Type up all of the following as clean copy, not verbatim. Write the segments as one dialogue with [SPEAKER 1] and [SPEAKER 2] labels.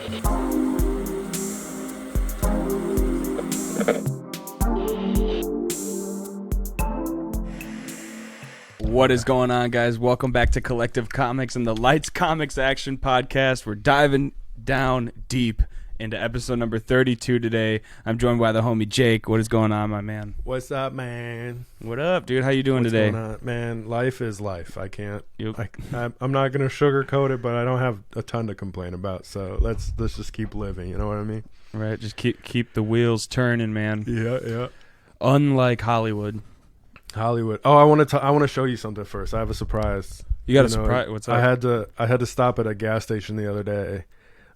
[SPEAKER 1] What is going on, guys? Welcome back to Collective Comics and the Lights Comics Action Podcast. We're diving down deep into episode number 32 today. I'm joined by the homie Jake. What is going on, my man?
[SPEAKER 2] What's up, man?
[SPEAKER 1] What up, dude? How you doing today?
[SPEAKER 2] Going on? Man, life is life. I can't.
[SPEAKER 1] Yep.
[SPEAKER 2] I'm not gonna sugarcoat it, but I don't have a ton to complain about. So let's just keep living. You know what I mean?
[SPEAKER 1] Right. Just keep the wheels turning, man.
[SPEAKER 2] Yeah.
[SPEAKER 1] Unlike Hollywood.
[SPEAKER 2] Oh, I want to show you something first. I have a surprise.
[SPEAKER 1] You got a surprise? What's up?
[SPEAKER 2] I had to stop at a gas station the other day.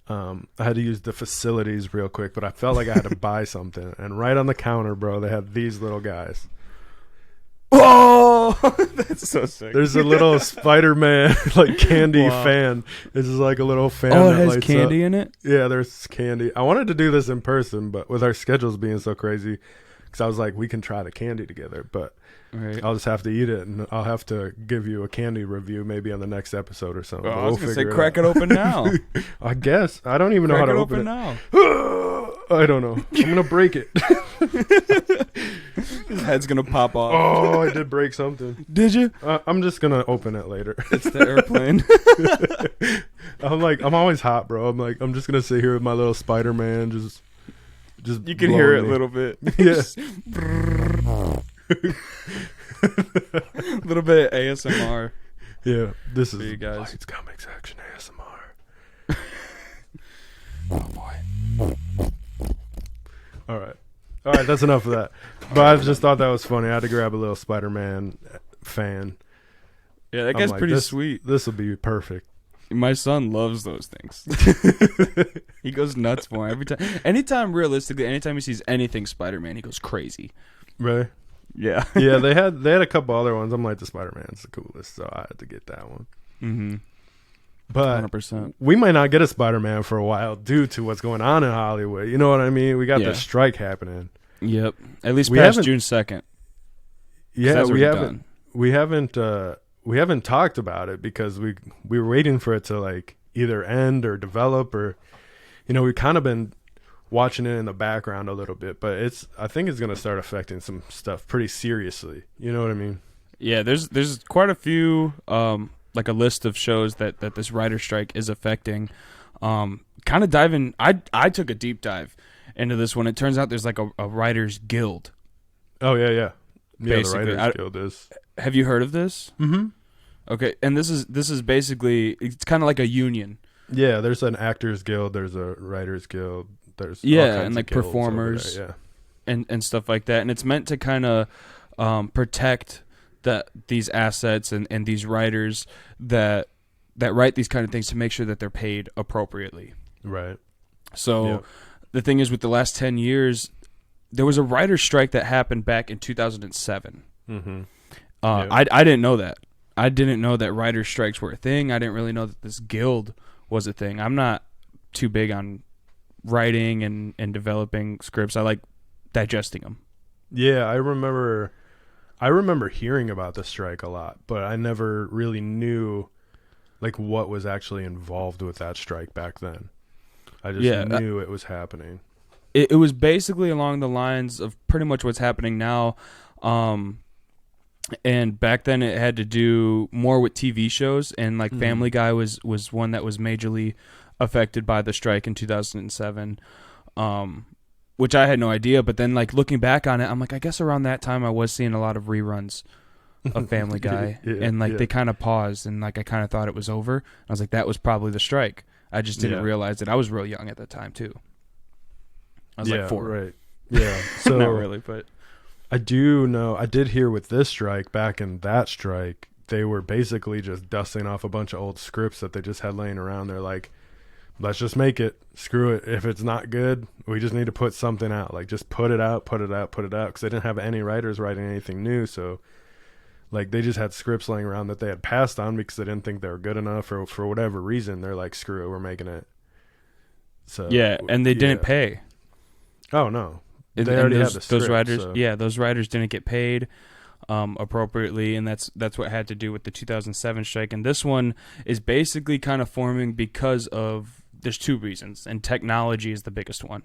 [SPEAKER 2] I had to use the facilities real quick, but I felt like I had to buy something. And right on the counter, bro, they had these little guys.
[SPEAKER 1] Oh, that's so sick.
[SPEAKER 2] There's a little Spider-Man like candy fan. This is like a little fan.
[SPEAKER 1] Oh, it
[SPEAKER 2] that
[SPEAKER 1] has candy in it?
[SPEAKER 2] Yeah, there's candy. I wanted to do this in person, but with our schedules being so crazy, because I was like, we can try the candy together, but
[SPEAKER 1] right.
[SPEAKER 2] I'll just have to eat it, and I'll have to give you a candy review maybe on the next episode or something.
[SPEAKER 1] I was going to say, crack it open now.
[SPEAKER 2] I guess. I don't even know how to open it.
[SPEAKER 1] Now.
[SPEAKER 2] I don't know. I'm going to break it.
[SPEAKER 1] His head's going to pop off.
[SPEAKER 2] Oh, I did break something.
[SPEAKER 1] Did you?
[SPEAKER 2] I'm just going to open it later.
[SPEAKER 1] It's the airplane.
[SPEAKER 2] I'm always hot, bro. I'm just going to sit here with my little Spider-Man, just
[SPEAKER 1] you can hear it a little bit.
[SPEAKER 2] Yeah.
[SPEAKER 1] A little bit of ASMR.
[SPEAKER 2] Yeah, this is
[SPEAKER 1] you guys.
[SPEAKER 2] Lights Comics Action ASMR.
[SPEAKER 1] Oh boy.
[SPEAKER 2] All right, that's enough of that. But I just thought that was funny. I had to grab a little Spider-Man fan.
[SPEAKER 1] Yeah, that guy's pretty sweet.
[SPEAKER 2] This will be perfect.
[SPEAKER 1] My son loves those things. He goes nuts for it every time. Anytime he sees anything Spider-Man, he goes crazy.
[SPEAKER 2] Really?
[SPEAKER 1] Yeah.
[SPEAKER 2] Yeah, they had a couple other ones. I'm like, the Spider-Man's the coolest, so I had to get that one.
[SPEAKER 1] Mm-hmm.
[SPEAKER 2] But
[SPEAKER 1] 100%.
[SPEAKER 2] We might not get a Spider-Man for a while due to what's going on in Hollywood. You know what I mean? We got this strike happening.
[SPEAKER 1] Yep. At least past June 2nd.
[SPEAKER 2] Yeah, we haven't talked about it because we were waiting for it to like either end or develop, or we've kind of been watching it in the background a little bit, but I think it's going to start affecting some stuff pretty seriously. You know what I mean?
[SPEAKER 1] Yeah, there's quite a few like a list of shows that this writer strike is affecting. Kind of diving, I took a deep dive into this one. It turns out there's like a writers guild.
[SPEAKER 2] Oh yeah.
[SPEAKER 1] Basically,
[SPEAKER 2] the writers guild is.
[SPEAKER 1] Have you heard of this?
[SPEAKER 2] Mm-hmm.
[SPEAKER 1] Okay, and this is basically, it's kind of like a union.
[SPEAKER 2] Yeah, there's an actors guild, there's a writers guild, there's
[SPEAKER 1] and like performers, and stuff like that, and it's meant to kind of protect these assets and these writers that write these kind of things, to make sure that they're paid appropriately.
[SPEAKER 2] Right.
[SPEAKER 1] So the thing is, with the last 10 years, there was a writer's strike that happened back in 2007.
[SPEAKER 2] Mm-hmm.
[SPEAKER 1] I didn't know that. I didn't know that writer's strikes were a thing. I didn't really know that this guild was a thing. I'm not too big on writing and developing scripts. I like digesting them.
[SPEAKER 2] Yeah, I remember hearing about the strike a lot, but I never really knew like what was actually involved with that strike back then. I just knew it was happening.
[SPEAKER 1] It was basically along the lines of pretty much what's happening now. And back then it had to do more with TV shows, and like Family Guy was one that was majorly affected by the strike in 2007, which I had no idea. But then like looking back on it, I'm like, I guess around that time I was seeing a lot of reruns of Family Guy, and like they kind of paused, and like I kind of thought it was over. I was like, that was probably the strike. I just didn't realize it. I was real young at that time too. I was like 4.
[SPEAKER 2] Right. Yeah. So
[SPEAKER 1] not really, but
[SPEAKER 2] I do know, I did hear with this strike, back in that strike, they were basically just dusting off a bunch of old scripts that they just had laying around. They're like, let's just make it. Screw it. If it's not good, we just need to put something out. Like, just put it out. Because they didn't have any writers writing anything new. So, like, they just had scripts laying around that they had passed on because they didn't think they were good enough, or for whatever reason. They're like, screw it, we're making it. So
[SPEAKER 1] yeah, and they didn't pay.
[SPEAKER 2] Oh, no.
[SPEAKER 1] They already had the script, those writers. So. Yeah, those writers didn't get paid appropriately, and that's what had to do with the 2007 strike. And this one is basically kind of forming because of there's two reasons, and technology is the biggest one.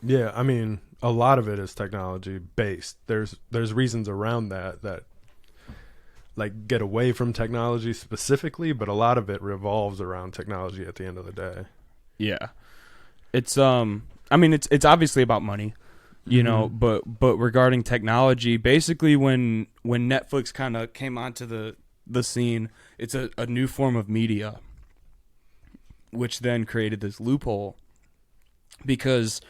[SPEAKER 2] Yeah, I mean, a lot of it is technology based. There's reasons around that like get away from technology specifically, but a lot of it revolves around technology at the end of the day.
[SPEAKER 1] Yeah. It's I mean it's obviously about money, you know, but regarding technology, basically when Netflix kind of came onto the scene, it's a new form of media, which then created this loophole because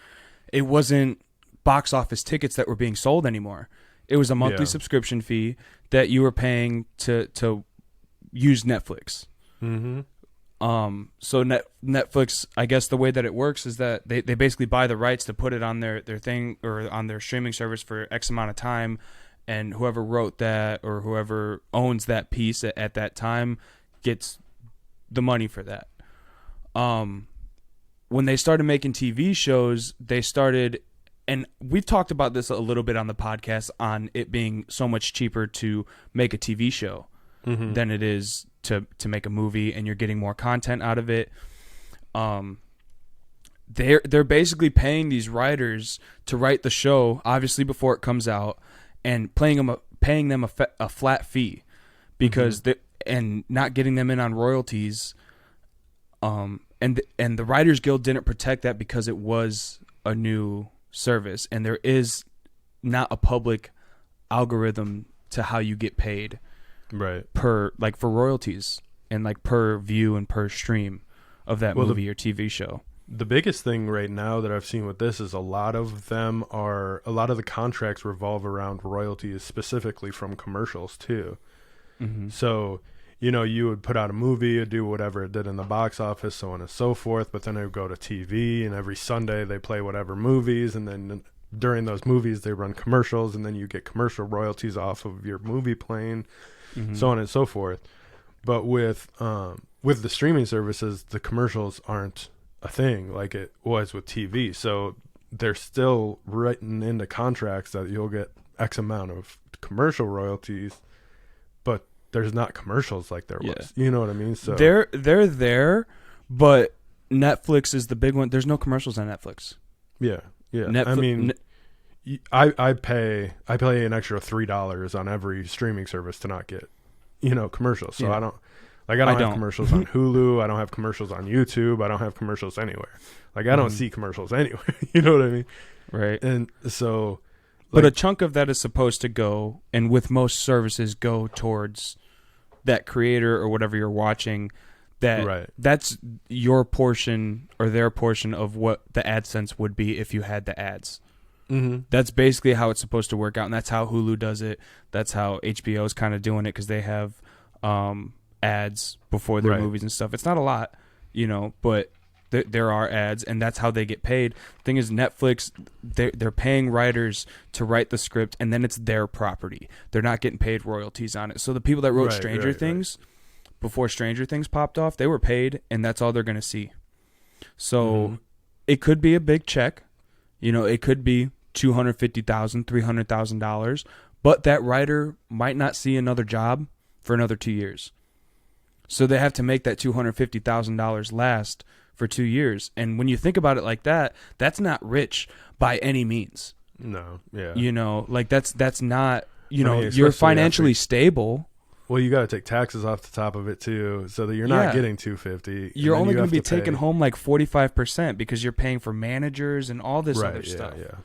[SPEAKER 1] it wasn't box office tickets that were being sold anymore. It was a monthly subscription fee that you were paying to use Netflix.
[SPEAKER 2] Mm-hmm.
[SPEAKER 1] So Netflix, I guess the way that it works is that they basically buy the rights to put it on their thing or on their streaming service for X amount of time, and whoever wrote that or whoever owns that piece at that time gets the money for that. When they started making TV shows, they started, and we've talked about this a little bit on the podcast, on it being so much cheaper to make a TV show than it is to make a movie, and you're getting more content out of it. They're basically paying these writers to write the show, obviously before it comes out, and paying them a flat fee because and not getting them in on royalties. And the Writers Guild didn't protect that because it was a new service, and there is not a public algorithm to how you get paid,
[SPEAKER 2] right?
[SPEAKER 1] For royalties and like per view and per stream of that movie or TV show.
[SPEAKER 2] The biggest thing right now that I've seen with this is a lot of the contracts revolve around royalties, specifically from commercials too. So, you know, you would put out a movie, it'd do whatever it did in the box office, so on and so forth, but then it would go to TV, and every Sunday they play whatever movies, and then during those movies they run commercials, and then you get commercial royalties off of your movie playing, so on and so forth. But with the streaming services, the commercials aren't a thing like it was with TV, so they're still written into contracts that you'll get X amount of commercial royalties, but there's not commercials like there was. You know what I mean? So
[SPEAKER 1] they're there, but Netflix is the big one. There's no commercials on Netflix.
[SPEAKER 2] Yeah. I mean, I pay an extra $3 on every streaming service to not get, you know, commercials. So I don't have commercials on Hulu. I don't have commercials on YouTube. I don't have commercials anywhere. Like I don't see commercials anywhere. You know what I mean?
[SPEAKER 1] Right.
[SPEAKER 2] And so,
[SPEAKER 1] but a chunk of that is supposed to go, and with most services, go towards that creator or whatever you're watching. That's your portion or their portion of what the AdSense would be if you had the ads. That's basically how it's supposed to work out, and that's how Hulu does it. That's how HBO is kind of doing it, because they have ads before their movies and stuff. It's not a lot, you know, but there are ads, and that's how they get paid. The thing is, Netflix, they're paying writers to write the script, and then it's their property. They're not getting paid royalties on it. So the people that wrote Stranger Things, before Stranger Things popped off, they were paid, and that's all they're going to see. So it could be a big check. You know, it could be $250,000, $300,000, but that writer might not see another job for another 2 years. So they have to make that $250,000 last for 2 years. And when you think about it like that, that's not rich by any means.
[SPEAKER 2] No, yeah.
[SPEAKER 1] You know, like that's not, you know, you're financially stable.
[SPEAKER 2] Well, you got to take taxes off the top of it too, so that you're not getting $250.
[SPEAKER 1] You're only going to be taking home like 45% because you're paying for managers and all this other stuff.
[SPEAKER 2] Yeah.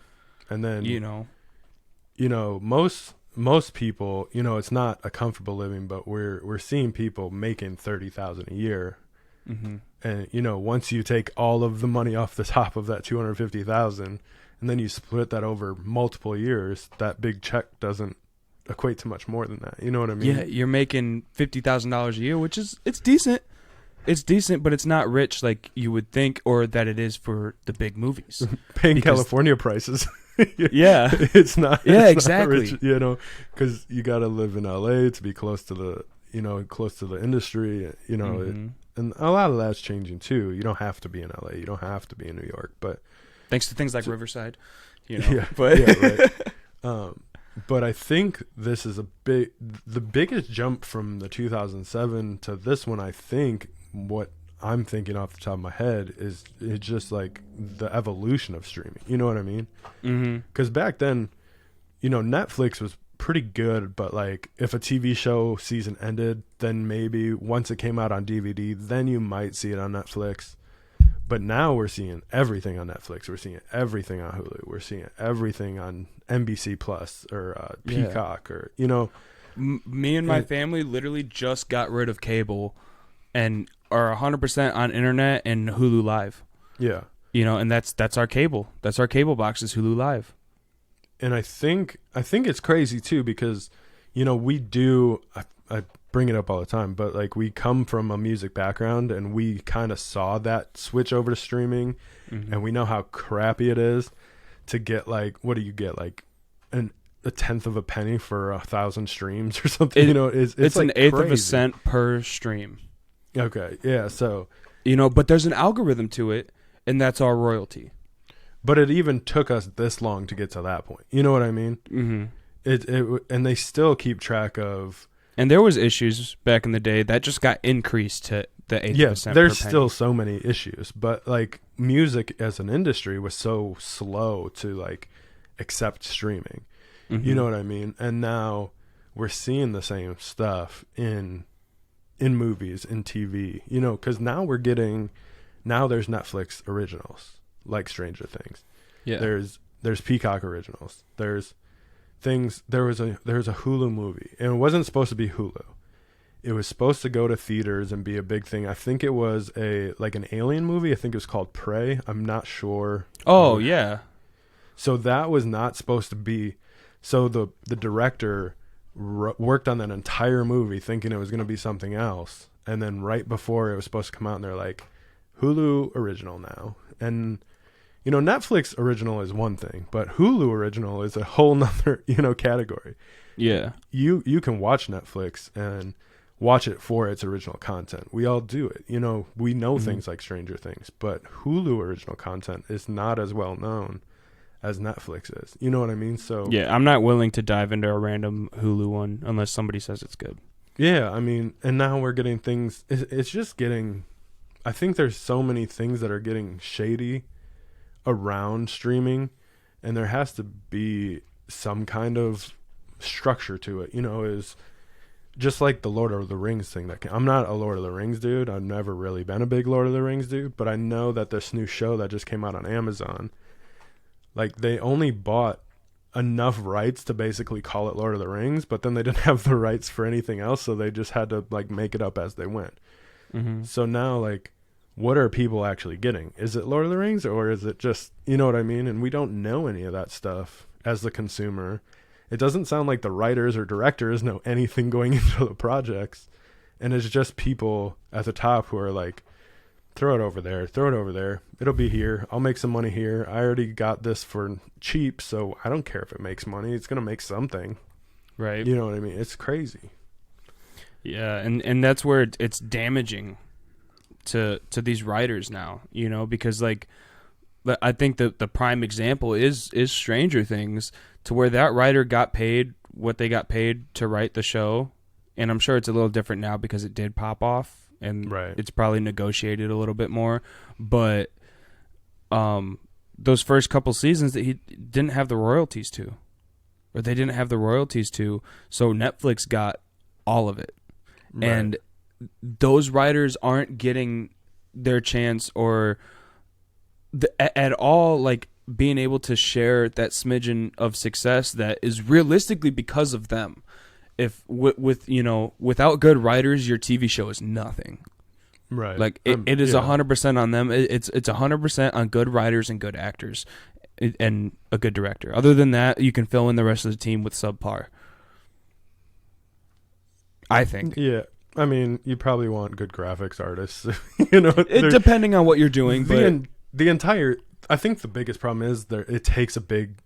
[SPEAKER 2] And then
[SPEAKER 1] you know,
[SPEAKER 2] most people, you know, it's not a comfortable living, but we're seeing people making $30,000 a year. And you know, once you take all of the money off the top of that $250,000, and then you split that over multiple years, that big check doesn't equate to much more than that. You know what I mean?
[SPEAKER 1] Yeah, you're making $50,000 a year, which is it's decent. It's decent, but it's not rich like you would think, or that it is for the big movies.
[SPEAKER 2] Paying California prices.
[SPEAKER 1] Yeah,
[SPEAKER 2] it's not.
[SPEAKER 1] Yeah,
[SPEAKER 2] it's
[SPEAKER 1] exactly.
[SPEAKER 2] Not rich, you know, because you got to live in LA to be close to the, you know, close to the industry. You know, and a lot of that's changing too. You don't have to be in LA. You don't have to be in New York. But
[SPEAKER 1] thanks to things like Riverside, you know.
[SPEAKER 2] But I think this is the biggest jump from the 2007 to this one. I think what I'm thinking off the top of my head is it's just like the evolution of streaming. You know what I mean? Because back then, Netflix was pretty good, but like if a TV show season ended, then maybe once it came out on DVD, then you might see it on Netflix. But now we're seeing everything on Netflix. We're seeing everything on Hulu. We're seeing everything on NBC Plus or Peacock or
[SPEAKER 1] me and my family literally just got rid of cable and are 100% on internet and Hulu Live.
[SPEAKER 2] Yeah.
[SPEAKER 1] And that's our cable. That's our cable box is Hulu Live.
[SPEAKER 2] And I think it's crazy too because, we do. I bring it up all the time, but like we come from a music background and we kind of saw that switch over to streaming, and we know how crappy it is to get like what do you get like a tenth of a penny for 1,000 streams or something. It's like
[SPEAKER 1] an eighth
[SPEAKER 2] crazy.
[SPEAKER 1] of a cent per stream.
[SPEAKER 2] Okay, yeah. So
[SPEAKER 1] but there's an algorithm to it, and that's our royalty.
[SPEAKER 2] But it even took us this long to get to that point. You know what I mean? Mm-hmm. And they still keep track of.
[SPEAKER 1] And there was issues back in the day that just got increased to the 8%.
[SPEAKER 2] There's still so many issues, but like music as an industry was so slow to like accept streaming. You know what I mean? And now we're seeing the same stuff in movies, in TV. Because now there's Netflix originals like Stranger Things. Yeah. There's Peacock originals. There's things. There was a Hulu movie, and it wasn't supposed to be Hulu. It was supposed to go to theaters and be a big thing. I think it was an alien movie. I think it was called Prey. I'm not sure.
[SPEAKER 1] Oh yeah.
[SPEAKER 2] So that was not supposed to be. So the director worked on that entire movie thinking it was going to be something else, and then right before it was supposed to come out, and they're like, Hulu original now. And Netflix original is one thing, but Hulu original is a whole nother category.
[SPEAKER 1] Yeah,
[SPEAKER 2] you can watch Netflix and watch it for its original content. We all do it. We know things like Stranger Things, but Hulu original content is not as well known as Netflix is. You know what I mean? So
[SPEAKER 1] yeah, I'm not willing to dive into a random Hulu one unless somebody says it's good.
[SPEAKER 2] Yeah, I mean, and now we're getting things. It's just getting. I think there's so many things that are getting shady around streaming, and there has to be some kind of structure to it. Is just like the Lord of the Rings thing. I'm not a Lord of the Rings dude. I've never really been a big Lord of the Rings dude, but I know that this new show that just came out on Amazon. Like, they only bought enough rights to basically call it Lord of the Rings, but then they didn't have the rights for anything else, so they just had to, like, make it up as they went. So now, like, what are people actually getting? Is it Lord of the Rings, or is it just, you know what I mean? And we don't know any of that stuff as the consumer. It doesn't sound like the writers or directors know anything going into the projects, and it's just people at the top who are like, throw it over there, it'll be here, I'll make some money here, I already got this for cheap, so I don't care if it makes money, it's gonna make something,
[SPEAKER 1] right?
[SPEAKER 2] You know what I mean? It's crazy.
[SPEAKER 1] Yeah, and that's where it's damaging to these writers now, because like I think that the prime example is Stranger Things, to where that writer got paid what they got paid to write the show, and I'm sure it's a little different now because it did pop off. And it's probably negotiated a little bit more, but those first couple seasons that he didn't have the royalties to, so Netflix got all of it, and those writers aren't getting their chance or at all, like being able to share that smidgen of success that is realistically because of them. If without good writers, your TV show is nothing.
[SPEAKER 2] Right.
[SPEAKER 1] Like it is 100% on them. It's 100% on good writers and good actors, and a good director. Other than that, you can fill in the rest of the team with subpar. I think.
[SPEAKER 2] Yeah. I mean, you probably want good graphics artists.
[SPEAKER 1] Depending on what you're doing,
[SPEAKER 2] I think the biggest problem is it takes a big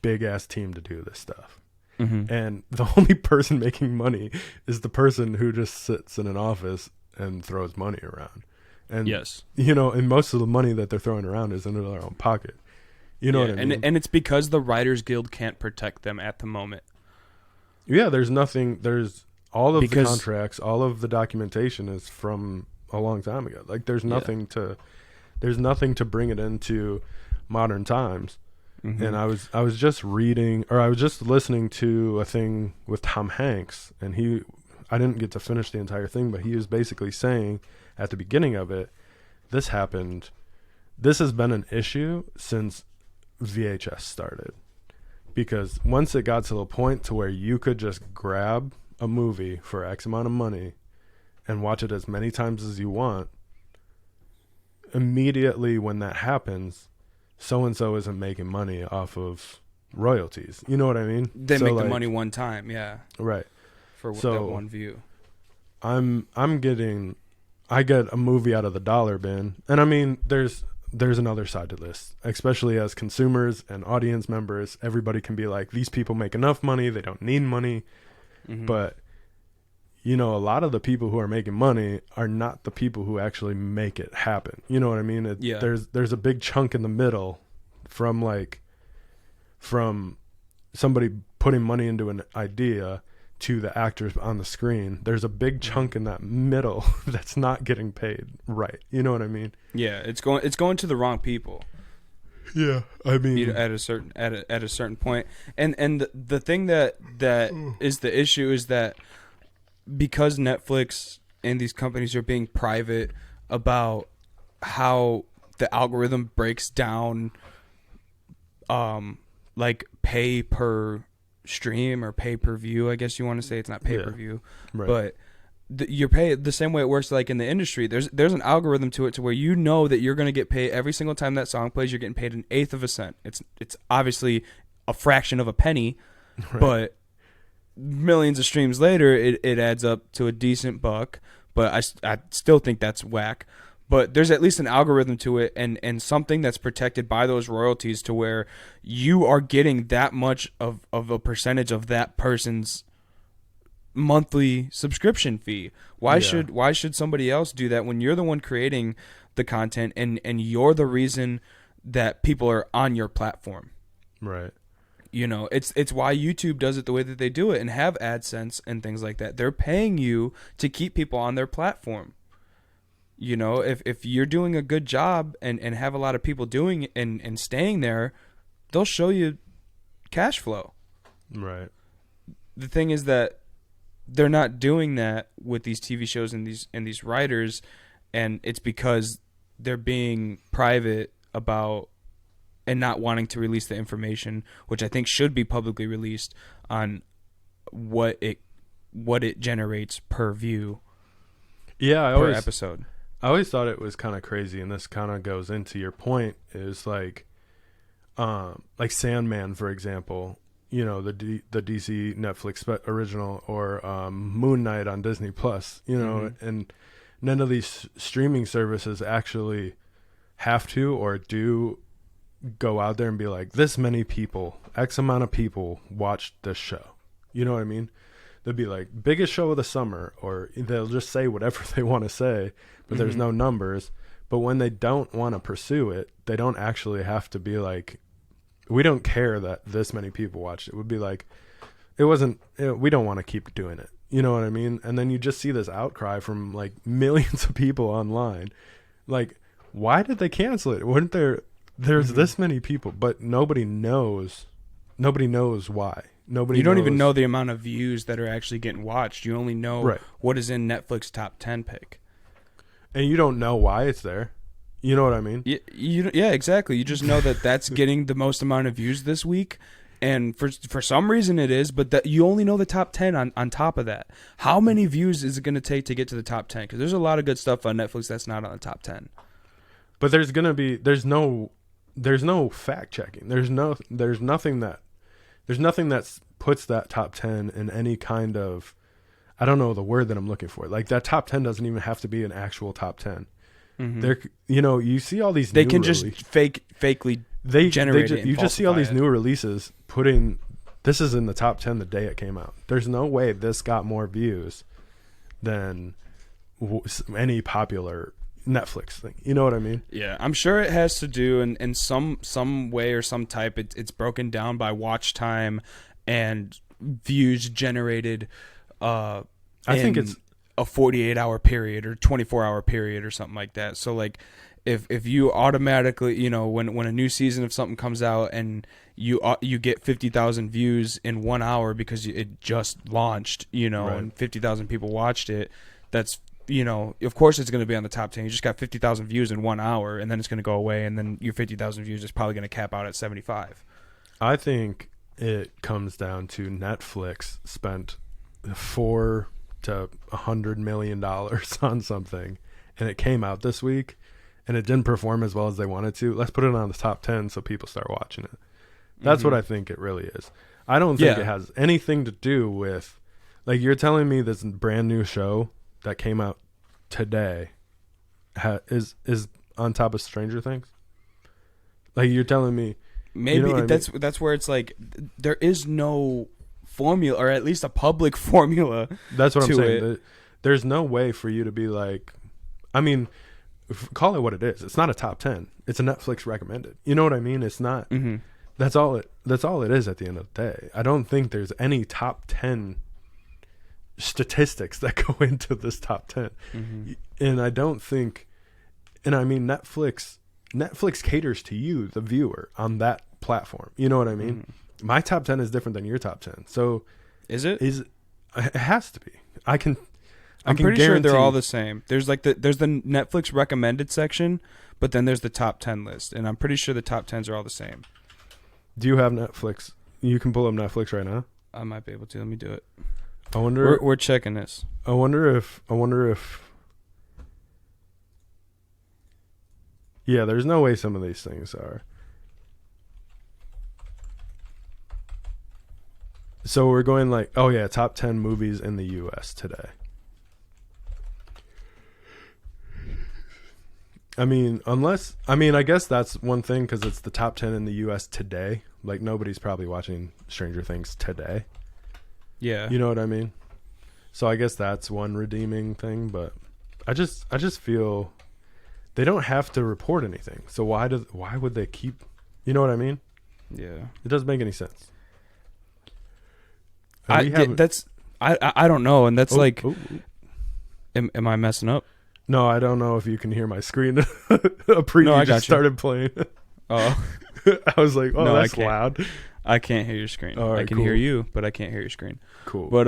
[SPEAKER 2] ass team to do this stuff. And the only person making money is the person who just sits in an office and throws money around. And
[SPEAKER 1] yes,
[SPEAKER 2] and most of the money that they're throwing around is into their own pocket. You know what I mean?
[SPEAKER 1] And it's because the Writers Guild can't protect them at the moment.
[SPEAKER 2] Yeah, there's nothing. There's all of the contracts, all of the documentation is from a long time ago. Like there's nothing to bring it into modern times.
[SPEAKER 1] Mm-hmm.
[SPEAKER 2] And I was just reading, or I was just listening to a thing with Tom Hanks, and I didn't get to finish the entire thing, but he was basically saying at the beginning of it, this has been an issue since VHS started. Because once it got to the point to where you could just grab a movie for X amount of money and watch it as many times as you want, immediately when that happens, so-and-so isn't making money off of royalties. You know what I mean?
[SPEAKER 1] They make the money one time, yeah.
[SPEAKER 2] Right.
[SPEAKER 1] For that one view.
[SPEAKER 2] I get a movie out of the dollar bin. And I mean, there's another side to this, especially as consumers and audience members. Everybody can be like, these people make enough money, they don't need money. Mm-hmm. But a lot of the people who are making money are not the people who actually make it happen. You know what I mean? There's a big chunk in the middle from somebody putting money into an idea to the actors on the screen. There's a big chunk in that middle that's not getting paid right. You know what I mean?
[SPEAKER 1] Yeah, it's going to the wrong people.
[SPEAKER 2] Yeah, I mean,
[SPEAKER 1] at a certain point. And the thing that is the issue is that because Netflix and these companies are being private about how the algorithm breaks down like pay per stream or pay per view, I guess you want to say. It's not pay per view, right. But you're paid the same way it works like in the industry. There's an algorithm to it to where that you're going to get paid every single time that song plays. You're getting paid an eighth of a cent. It's obviously a fraction of a penny, right. But millions of streams later, it adds up to a decent buck. But I still think that's whack. But there's at least an algorithm to it and something that's protected by those royalties to where you are getting that much of a percentage of that person's monthly subscription fee. Why should somebody else do that when you're the one creating the content and you're the reason that people are on your platform?
[SPEAKER 2] Right.
[SPEAKER 1] It's why YouTube does it the way that they do it and have AdSense and things like that. They're paying you to keep people on their platform. If you're doing a good job and have a lot of people doing it and staying there, they'll show you cash flow.
[SPEAKER 2] Right.
[SPEAKER 1] The thing is that they're not doing that with these TV shows and these writers, and it's because they're being private about and not wanting to release the information, which I think should be publicly released on what it generates per view.
[SPEAKER 2] Yeah,
[SPEAKER 1] per episode.
[SPEAKER 2] I always thought it was kind of crazy, and this kind of goes into your point, is like Sandman, for example, the DC Netflix original, or Moon Knight on Disney Plus, mm-hmm. And none of these streaming services actually have to or do go out there and be like, this many people, X amount of people watched this show. You know what I mean? They'll be like, biggest show of the summer, or they'll just say whatever they want to say, but mm-hmm. there's no numbers. But when they don't want to pursue it, they don't actually have to be like, we don't care that this many people watched it. It would be like, we don't want to keep doing it. You know what I mean? And then you just see this outcry from like millions of people online. Like, why did they cancel it? Weren't there's mm-hmm. this many people, but nobody knows why. You don't
[SPEAKER 1] even know the amount of views that are actually getting watched. You only know what is in Netflix top 10 pick.
[SPEAKER 2] And you don't know why it's there. You know what I mean?
[SPEAKER 1] Yeah, exactly. You just know that that's getting the most amount of views this week. And for some reason it is, but that you only know the top 10 on top of that. How many views is it going to take to get to the top 10? Because there's a lot of good stuff on Netflix that's not on the top 10.
[SPEAKER 2] But there's no fact checking. There's nothing that puts that top 10 in any kind of, I don't know the word that I'm looking for. Like that top 10 doesn't even have to be an actual top 10. Mm-hmm. You see all these.
[SPEAKER 1] They can just fakely generate it.
[SPEAKER 2] You just see all these new releases putting. This is in the top 10 the day it came out. There's no way this got more views than any popular Netflix thing. You know what I mean?
[SPEAKER 1] Yeah, I'm sure it has to do in some way or some type. It's broken down by watch time and views generated.
[SPEAKER 2] I think
[SPEAKER 1] a 48-hour period or 24-hour period or something like that. So like if you automatically, you know, when a new season of something comes out and you get 50,000 views in 1 hour because it just launched, you know,
[SPEAKER 2] Right.
[SPEAKER 1] and 50,000 people watched it, that's, you know, of course it's going to be on the top 10. You just got 50,000 views in 1 hour, and then it's going to go away, and then your 50,000 views is probably going to cap out at 75.
[SPEAKER 2] I think it comes down to Netflix spent $400 to $100 million on something, and it came out this week, and it didn't perform as well as they wanted to. Let's put it on the top 10 so people start watching it. That's what I think it really is. I don't think it has anything to do with, like, you're telling me this brand new show that came out today is on top of Stranger Things. Like, you're telling me
[SPEAKER 1] maybe
[SPEAKER 2] you know
[SPEAKER 1] that's where it's like there is no formula, or at least a public formula.
[SPEAKER 2] That's what I'm saying.
[SPEAKER 1] It.
[SPEAKER 2] There's no way for you to be like, I mean, call it what it is. It's not a top 10. It's a Netflix recommended. You know what I mean? It's not.
[SPEAKER 1] Mm-hmm.
[SPEAKER 2] That's all it is at the end of the day. I don't think there's any top 10 statistics that go into this top 10. Mm-hmm. And I don't think, and I mean, Netflix caters to you, the viewer, on that platform. You know what I mean? Mm-hmm. My top 10 is different than your top 10. So
[SPEAKER 1] is it?
[SPEAKER 2] It has to be. I'm
[SPEAKER 1] pretty sure they're all the same. There's like there's the Netflix recommended section, but then there's the top 10 list, and I'm pretty sure the top 10s are all the same.
[SPEAKER 2] Do you have Netflix? You can pull up Netflix right now.
[SPEAKER 1] I might be able to. Let me do it.
[SPEAKER 2] I wonder.
[SPEAKER 1] We're checking this.
[SPEAKER 2] I wonder if. Yeah, there's no way some of these things are. So we're going like, oh yeah, top 10 movies in the U.S. today. I mean, I guess that's one thing because it's the top 10 in the U.S. today. Like, nobody's probably watching Stranger Things today.
[SPEAKER 1] Yeah.
[SPEAKER 2] You know what I mean? So I guess that's one redeeming thing, but I just feel they don't have to report anything. So why would they keep, you know what I mean?
[SPEAKER 1] Yeah.
[SPEAKER 2] It doesn't make any sense.
[SPEAKER 1] I don't know, and that's am I messing up?
[SPEAKER 2] No, I don't know if you can hear my screen. A preview just started playing.
[SPEAKER 1] Oh.
[SPEAKER 2] I was like,
[SPEAKER 1] no,
[SPEAKER 2] that's loud.
[SPEAKER 1] I can't hear your screen.
[SPEAKER 2] Right,
[SPEAKER 1] I can hear you, but I can't hear your screen.
[SPEAKER 2] Cool.
[SPEAKER 1] But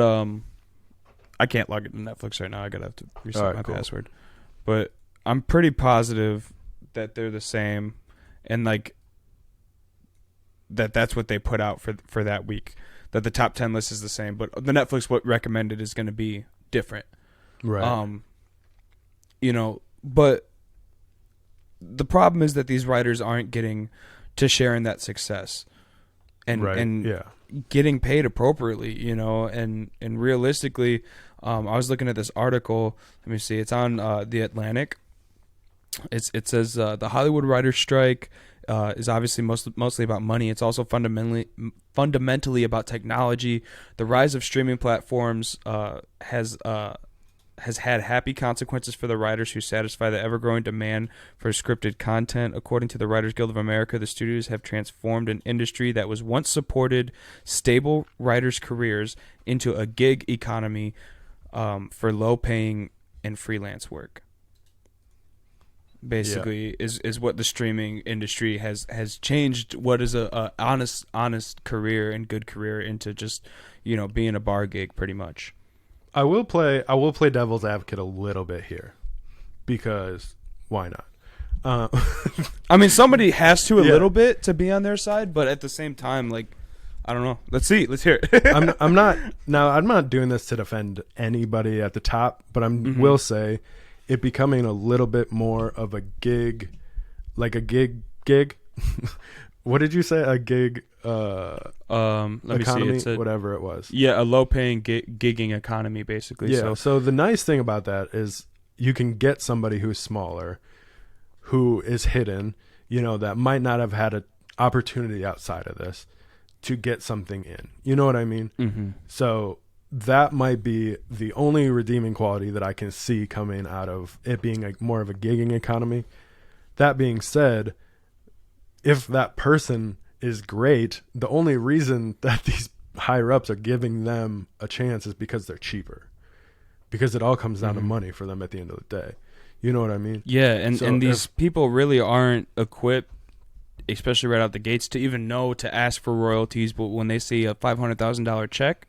[SPEAKER 1] I can't log into Netflix right now. I gotta have to reset my password. But I'm pretty positive that they're the same, and like that's what they put out for that week. That the top 10 list is the same, but the Netflix what recommended is going to be different.
[SPEAKER 2] Right.
[SPEAKER 1] You know, but the problem is that these writers aren't getting to share in that success, and getting paid appropriately. You know, and realistically, I was looking at this article. Let me see. It's on The Atlantic. It says the Hollywood writers' strike is obviously mostly about money. It's also fundamentally about technology. The rise of streaming platforms has had happy consequences for the writers who satisfy the ever-growing demand for scripted content. According to the Writers Guild of America, the studios have transformed an industry that was once supported stable writers' careers into a gig economy for low-paying and freelance work. Basically, is what the streaming industry has changed. What is a honest career and good career into just, you know, being a bar gig, pretty much.
[SPEAKER 2] I will play devil's advocate a little bit here, because why not?
[SPEAKER 1] I mean, somebody has to a little bit to be on their side, but at the same time, like, I don't know. Let's hear it.
[SPEAKER 2] I'm not doing this to defend anybody at the top, but will say it becoming a little bit more of a gig, like a gig. What did you say? A gig
[SPEAKER 1] let me
[SPEAKER 2] economy,
[SPEAKER 1] see.
[SPEAKER 2] whatever it was.
[SPEAKER 1] Yeah, a low-paying gigging economy, basically.
[SPEAKER 2] Yeah. So the nice thing about that is you can get somebody who's smaller, who is hidden, you know, that might not have had an opportunity outside of this to get something in. You know what I mean? Mm-hmm. So that might be the only redeeming quality that I can see coming out of it being more of a gigging economy. That being said, if that person is great, the only reason that these higher ups are giving them a chance is because they're cheaper. because it all comes down to money for them at the end of the day. You know what I mean?
[SPEAKER 1] Yeah, and
[SPEAKER 2] So
[SPEAKER 1] and these people really aren't equipped, especially right out the gates, to even know to ask for royalties. But when they see a $500,000 check,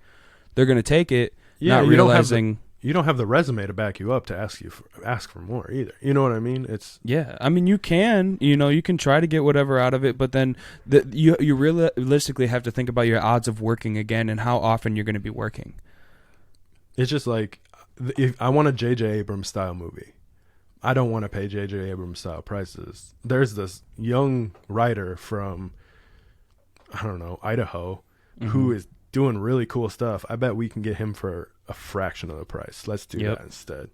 [SPEAKER 1] they're going to take it, not realizing
[SPEAKER 2] you don't have the resume to back you up to ask for more either. You know what I mean? It's
[SPEAKER 1] yeah. I mean, you can try to get whatever out of it, but then you realistically have to think about your odds of working again and how often you're going to be working.
[SPEAKER 2] It's just like, if I want a J.J. Abrams style movie, I don't want to pay J.J. Abrams style prices. There's this young writer from, I don't know, Idaho, who is doing really cool stuff. I bet we can get him for a fraction of the price. Let's do that instead.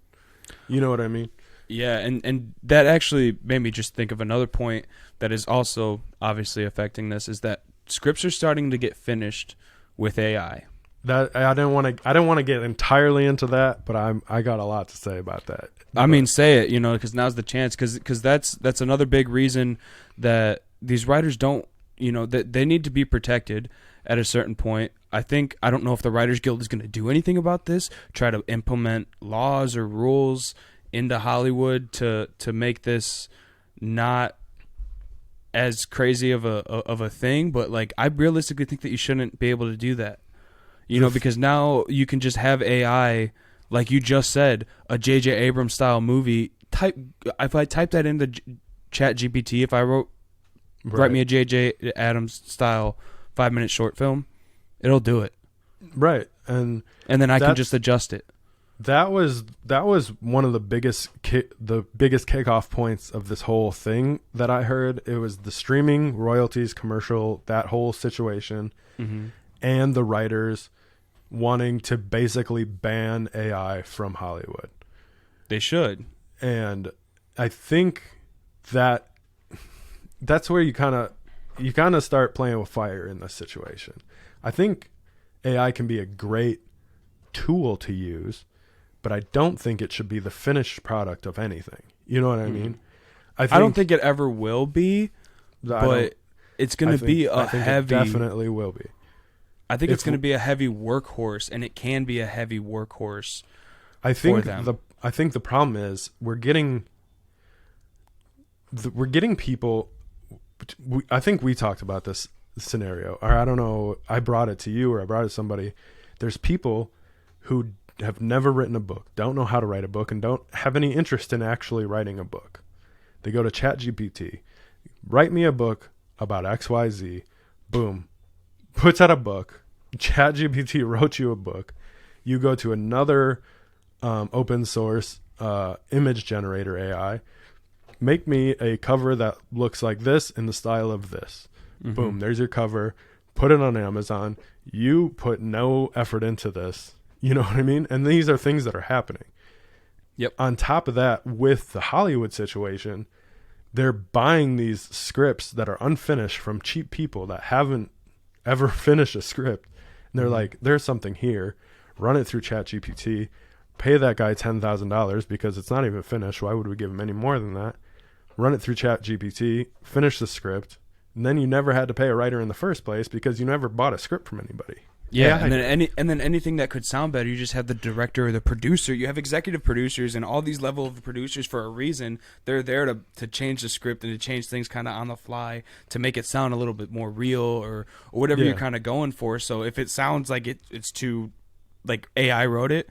[SPEAKER 2] You know what I mean?
[SPEAKER 1] Yeah, and that actually made me just think of another point that is also obviously affecting this, is that scripts are starting to get finished with AI.
[SPEAKER 2] That I don't want to get entirely into that, but I got a lot to say about that.
[SPEAKER 1] I mean, say it, because now's the chance, because that's another big reason that these writers don't, that they need to be protected at a certain point. I don't know if the Writers Guild is going to do anything about this, try to implement laws or rules into Hollywood to make this not as crazy of a thing, but like, I realistically think that you shouldn't be able to do that. Because now you can just have AI, like you just said, a J.J. Abrams style movie. If I type that into Chat GPT, if I write me a J.J. Abrams style 5-minute short film, it'll do it.
[SPEAKER 2] Right, and
[SPEAKER 1] then I can just adjust it.
[SPEAKER 2] That was one of the biggest kickoff points of this whole thing that I heard. It was the streaming royalties commercial, that whole situation, and the writers wanting to basically ban AI from Hollywood.
[SPEAKER 1] They should.
[SPEAKER 2] And I think that's where you kind of start playing with fire in this situation. I think AI can be a great tool to use, but I don't think it should be the finished product of anything. You know what I mean? I
[SPEAKER 1] don't think it ever will be, but it's going to be a heavy.
[SPEAKER 2] It definitely will be.
[SPEAKER 1] I think it's going to be a heavy workhorse, and it can be a heavy workhorse.
[SPEAKER 2] I think
[SPEAKER 1] for them.
[SPEAKER 2] I think the problem is we're getting people. I think we talked about this scenario, or I don't know. I brought it to you, or I brought it to somebody. There's people who have never written a book, don't know how to write a book, and don't have any interest in actually writing a book. They go to ChatGPT, write me a book about XYZ, boom, puts out a book. ChatGPT wrote you a book. You go to another open source image generator AI, make me a cover that looks like this in the style of this. Boom, there's your cover. Put it on Amazon. You put no effort into this. You know what I mean? And these are things that are happening.
[SPEAKER 1] Yep.
[SPEAKER 2] On top of that, with the Hollywood situation, they're buying these scripts that are unfinished from cheap people that haven't ever finished a script. And they're like, there's something here. Run it through ChatGPT. Pay that guy $10,000 because it's not even finished. Why would we give him any more than that? Run it through ChatGPT. Finish the script. And then you never had to pay a writer in the first place because you never bought a script from anybody.
[SPEAKER 1] Yeah, and then anything that could sound better, you just have the director or the producer. You have executive producers and all these level of producers for a reason. They're there to change the script and to change things kind of on the fly to make it sound a little bit more real or whatever you're kind of going for. So if it sounds like it's too, like AI wrote it,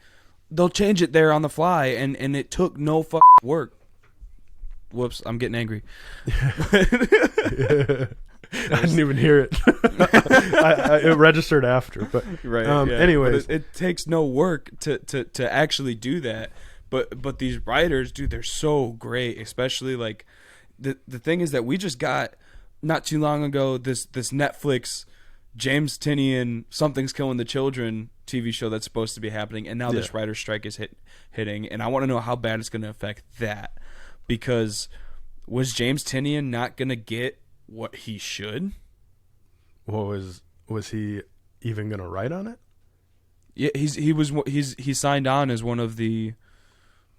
[SPEAKER 1] they'll change it there on the fly, and it took no work. Whoops, I'm getting angry.
[SPEAKER 2] I didn't even hear it. It registered after, but
[SPEAKER 1] right.
[SPEAKER 2] Anyways,
[SPEAKER 1] but it takes no work to actually do that. But these writers, dude, they're so great. Especially like the thing is that we just got not too long ago this Netflix James Tinian Something's Killing the Children TV show that's supposed to be happening, and now this writer's strike is hitting, and I want to know how bad it's going to affect that, because was James Tinian not going to get what he should?
[SPEAKER 2] Was he even going to write on it?
[SPEAKER 1] Yeah, he signed on as one of the.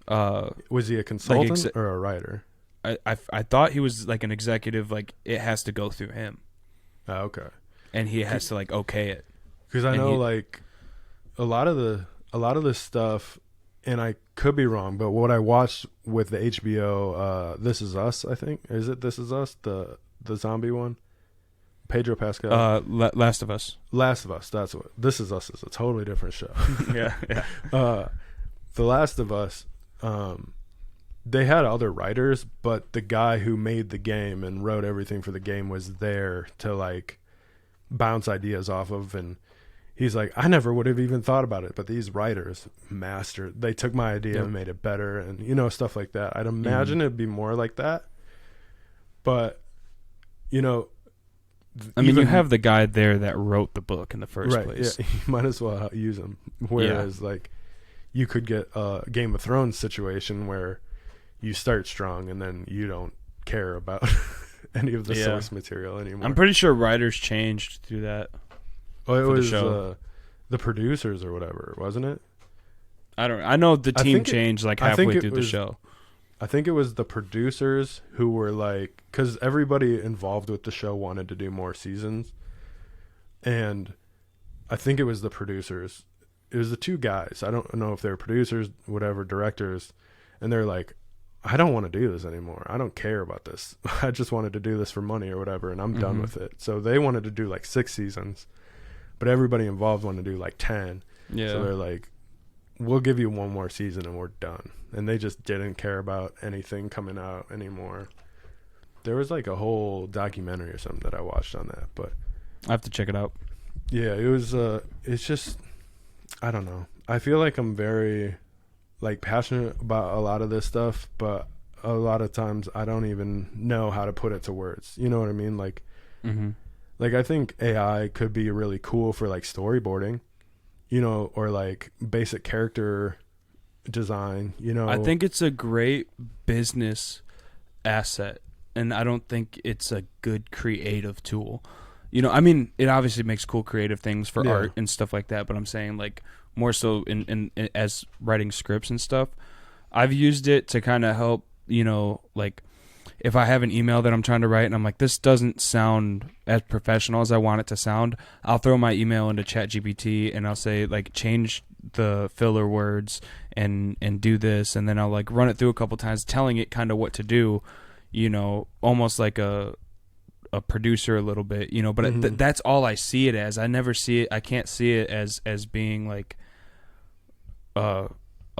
[SPEAKER 2] Was he a consultant or a writer?
[SPEAKER 1] I thought he was like an executive. Like it has to go through him.
[SPEAKER 2] Oh, okay.
[SPEAKER 1] And he has to like okay it.
[SPEAKER 2] Because I know like a lot of this stuff and I could be wrong, but what I watched with the HBO, This Is Us, I think. Is it This Is Us? The zombie one? Pedro Pascal?
[SPEAKER 1] Last of Us.
[SPEAKER 2] Last of Us, that's what. This Is Us is a totally different show.
[SPEAKER 1] Yeah.
[SPEAKER 2] The Last of Us, they had other writers, but the guy who made the game and wrote everything for the game was there to like bounce ideas off of, and he's like, I never would have even thought about it, but these writers they took my idea and made it better, and you know, stuff like that. I'd imagine it'd be more like that, but you know,
[SPEAKER 1] I mean, you have the guy there that wrote the book in the first place.
[SPEAKER 2] Yeah, you might as well use him. Whereas like you could get a Game of Thrones situation where you start strong and then you don't care about any of the source material anymore.
[SPEAKER 1] I'm pretty sure writers changed through that.
[SPEAKER 2] Oh, it was the producers or whatever, wasn't it?
[SPEAKER 1] I know the team changed like halfway through the show.
[SPEAKER 2] I think it was the producers who were like, because everybody involved with the show wanted to do more seasons, and I think it was the producers. It was the two guys. I don't know if they were producers, whatever, directors, and they're like, I don't want to do this anymore. I don't care about this. I just wanted to do this for money or whatever, and I'm done with it. So they wanted to do like 6 seasons, but everybody involved wanted to do like 10.
[SPEAKER 1] Yeah.
[SPEAKER 2] So they're like, we'll give you one more season and we're done. And they just didn't care about anything coming out anymore. There was like a whole documentary or something that I watched on that, but
[SPEAKER 1] I have to check it out.
[SPEAKER 2] Yeah, it was it's just, I don't know. I feel like I'm very like passionate about a lot of this stuff, but a lot of times I don't even know how to put it to words. You know what I mean? Like, like I think AI could be really cool for like storyboarding, you know, or like basic character design, you know.
[SPEAKER 1] I think it's a great business asset, and I don't think it's a good creative tool. You know, I mean, it obviously makes cool creative things for art and stuff like that, but I'm saying like more so in as writing scripts and stuff. I've used it to kind of help, you know, like if I have an email that I'm trying to write and I'm like, this doesn't sound as professional as I want it to sound, I'll throw my email into ChatGPT and I'll say like change the filler words and do this, and then I'll like run it through a couple times, telling it kind of what to do, you know, almost like a producer a little bit, you know, but that's all I see it as. I never see it. I can't see it as being like a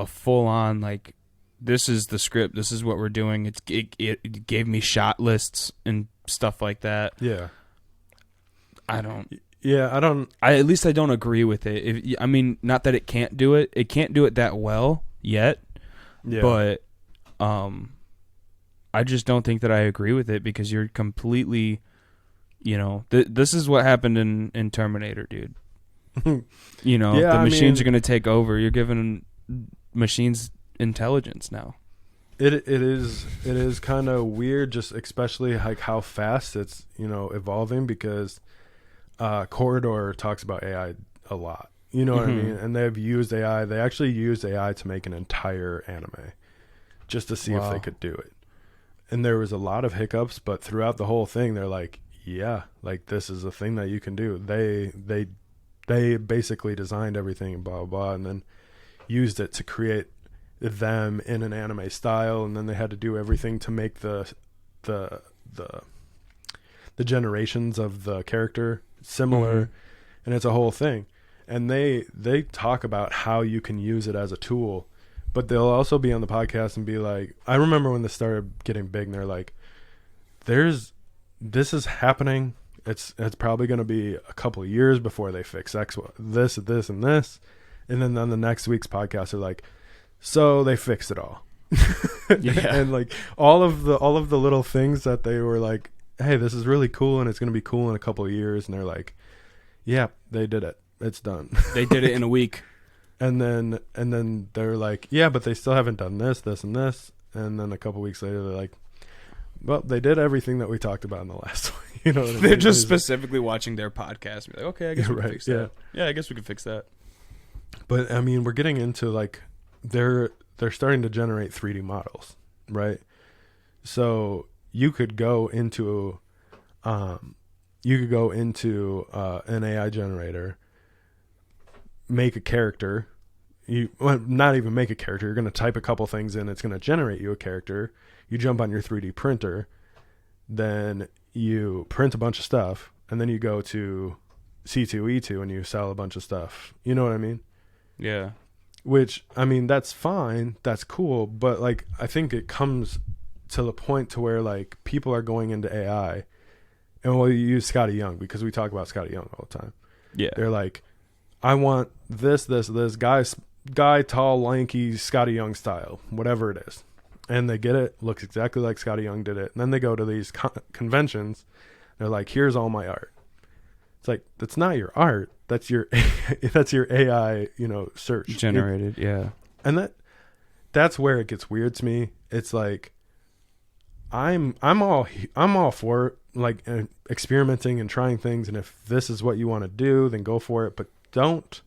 [SPEAKER 1] full on like, this is the script, this is what we're doing. It gave me shot lists and stuff like that.
[SPEAKER 2] Yeah.
[SPEAKER 1] I don't.
[SPEAKER 2] At
[SPEAKER 1] least I don't agree with it. I mean, not that it can't do it. It can't do it that well yet. Yeah. But I just don't think that I agree with it, because you're completely, you know, this is what happened in Terminator, dude. You know, the machines are going to take over. You're giving machines intelligence now.
[SPEAKER 2] It is kind of weird, just especially like how fast it's, you know, evolving, because Corridor talks about AI a lot. You know what I mean? And they've used AI. They actually used AI to make an entire anime just to see if they could do it. And there was a lot of hiccups, but throughout the whole thing, they're like, yeah, like this is a thing that you can do. They basically designed everything and blah, blah, blah, and then used it to create them in an anime style. And then they had to do everything to make the generations of the character similar. And it's a whole thing. And they talk about how you can use it as a tool. But they'll also be on the podcast and be like, I remember when this started getting big, and they're like, this is happening. It's probably going to be a couple of years before they fix this, and this. And then on the next week's podcast, they're like, so they fixed it all. Yeah. And like all of the little things that they were like, hey, this is really cool and it's going to be cool in a couple of years. And they're like, yeah, they did it. It's done.
[SPEAKER 1] They did it in a week.
[SPEAKER 2] And then they're like, yeah, but they still haven't done this, and this. And then a couple weeks later, they're like, well, they did everything that we talked about in the last one. You know what I mean?
[SPEAKER 1] They're just specifically watching their podcast and be like, okay, I guess we can fix that. Yeah, I guess we can fix that.
[SPEAKER 2] But I mean, we're getting into like, they're starting to generate 3D models, right? So you could go into an AI generator, make a character, not even make a character. You're going to type a couple things in. It's going to generate you a character. You jump on your 3D printer. Then you print a bunch of stuff. And then you go to C2E2 and you sell a bunch of stuff. You know what I mean?
[SPEAKER 1] Yeah.
[SPEAKER 2] Which, I mean, that's fine. That's cool. But, like, I think it comes to the point to where, like, people are going into AI. And we'll use Scotty Young because we talk about Scotty Young all the time.
[SPEAKER 1] Yeah.
[SPEAKER 2] They're like, I want this guy, tall, lanky, Scotty Young style, whatever it is. And they get it, looks exactly like Scotty Young did it. And then they go to these conventions. They're like, here's all my art. It's like, that's not your art. That's your AI, search
[SPEAKER 1] Generated. Yeah.
[SPEAKER 2] And that's where it gets weird to me. It's like, I'm all for like experimenting and trying things. And if this is what you want to do, then go for it. But don't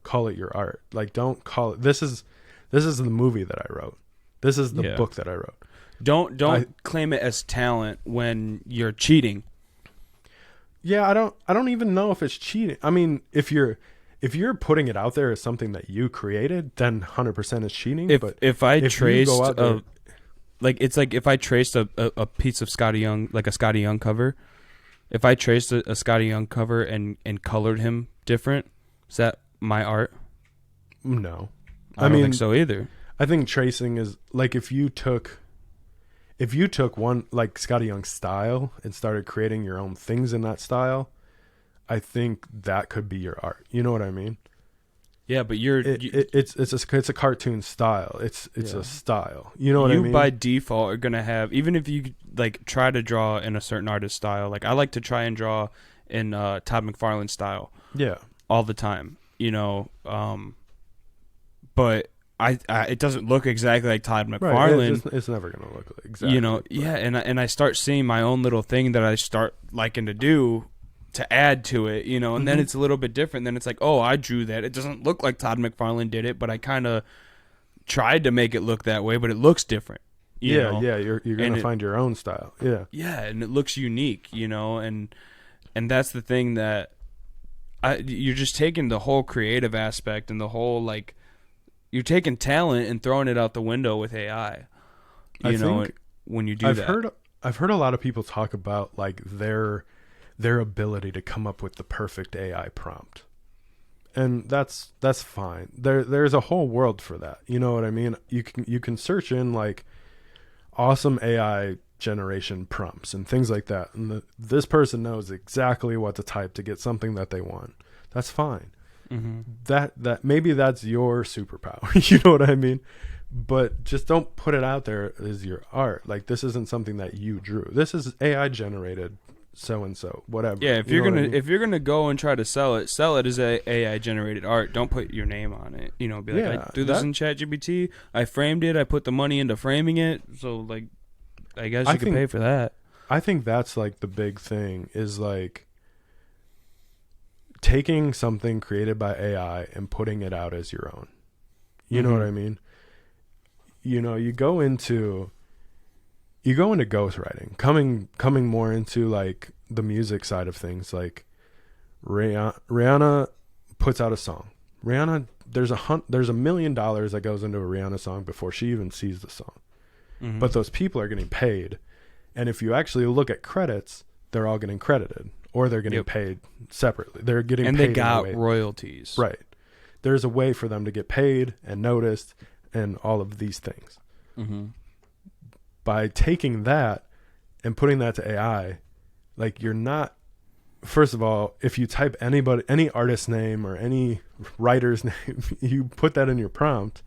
[SPEAKER 2] call it your art. Like, don't call it, this is the movie that I wrote. This is the book that I wrote.
[SPEAKER 1] Don't claim it as talent when you're cheating.
[SPEAKER 2] Yeah, I don't even know if it's cheating. I mean, if you're putting it out there as something that you created, then 100% is cheating.
[SPEAKER 1] If I traced if I traced a piece of Scotty Young, like a Scotty Young cover, if I traced a Scotty Young cover and colored him different, is that my art?
[SPEAKER 2] No.
[SPEAKER 1] I don't think so either.
[SPEAKER 2] I think tracing is like if you took one like Scotty Young's style and started creating your own things in that style, I think that could be your art. You know what I mean?
[SPEAKER 1] Yeah, but
[SPEAKER 2] it's a cartoon style. It's a style. You know what I mean?
[SPEAKER 1] You by default are gonna have, even if you like try to draw in a certain artist style. Like I like to try and draw in Todd McFarlane style.
[SPEAKER 2] Yeah,
[SPEAKER 1] all the time. But I it doesn't look exactly like Todd McFarlane.
[SPEAKER 2] Right. It's never gonna look like exactly.
[SPEAKER 1] Yeah, and I start seeing my own little thing that I start liking to do to add to it, and then it's a little bit different. Then it's like, oh, I drew that. It doesn't look like Todd McFarlane did it, but I kind of tried to make it look that way, but it looks different.
[SPEAKER 2] Yeah, you're gonna find your own style. Yeah,
[SPEAKER 1] yeah, and it looks unique, and that's the thing that you're just taking the whole creative aspect and the whole like. You're taking talent and throwing it out the window with AI. I think when you do
[SPEAKER 2] I've heard a lot of people talk about like their ability to come up with the perfect AI prompt. And that's fine. There's a whole world for that. You know what I mean? You can search in like awesome AI generation prompts and things like that. And this person knows exactly what to type to get something that they want. That's fine.
[SPEAKER 1] Mm-hmm.
[SPEAKER 2] That maybe that's your superpower. You know what I mean? But just don't put it out there as your art. Like this isn't something that you drew. This is AI generated so and so whatever.
[SPEAKER 1] Yeah, if you're gonna go and try to sell it as a AI generated art. Don't put your name on it. Be like, I threw this in ChatGPT. I framed it. I put the money into framing it. So like, I guess you could pay for that.
[SPEAKER 2] I think that's like the big thing is like taking something created by AI and putting it out as your own. You know what I mean? You go into ghostwriting, coming more into like the music side of things. Like Rihanna puts out a song. There's $1 million that goes into a Rihanna song before she even sees the song. Mm-hmm. But those people are getting paid. And if you actually look at credits, they're all getting credited. Or they're getting paid separately. They're getting paid.
[SPEAKER 1] And they got royalties.
[SPEAKER 2] Right. There's a way for them to get paid and noticed and all of these things.
[SPEAKER 1] Mm-hmm.
[SPEAKER 2] By taking that and putting that to AI, like you're not, first of all, if you type any artist's name or any writer's name, you put that in your prompt,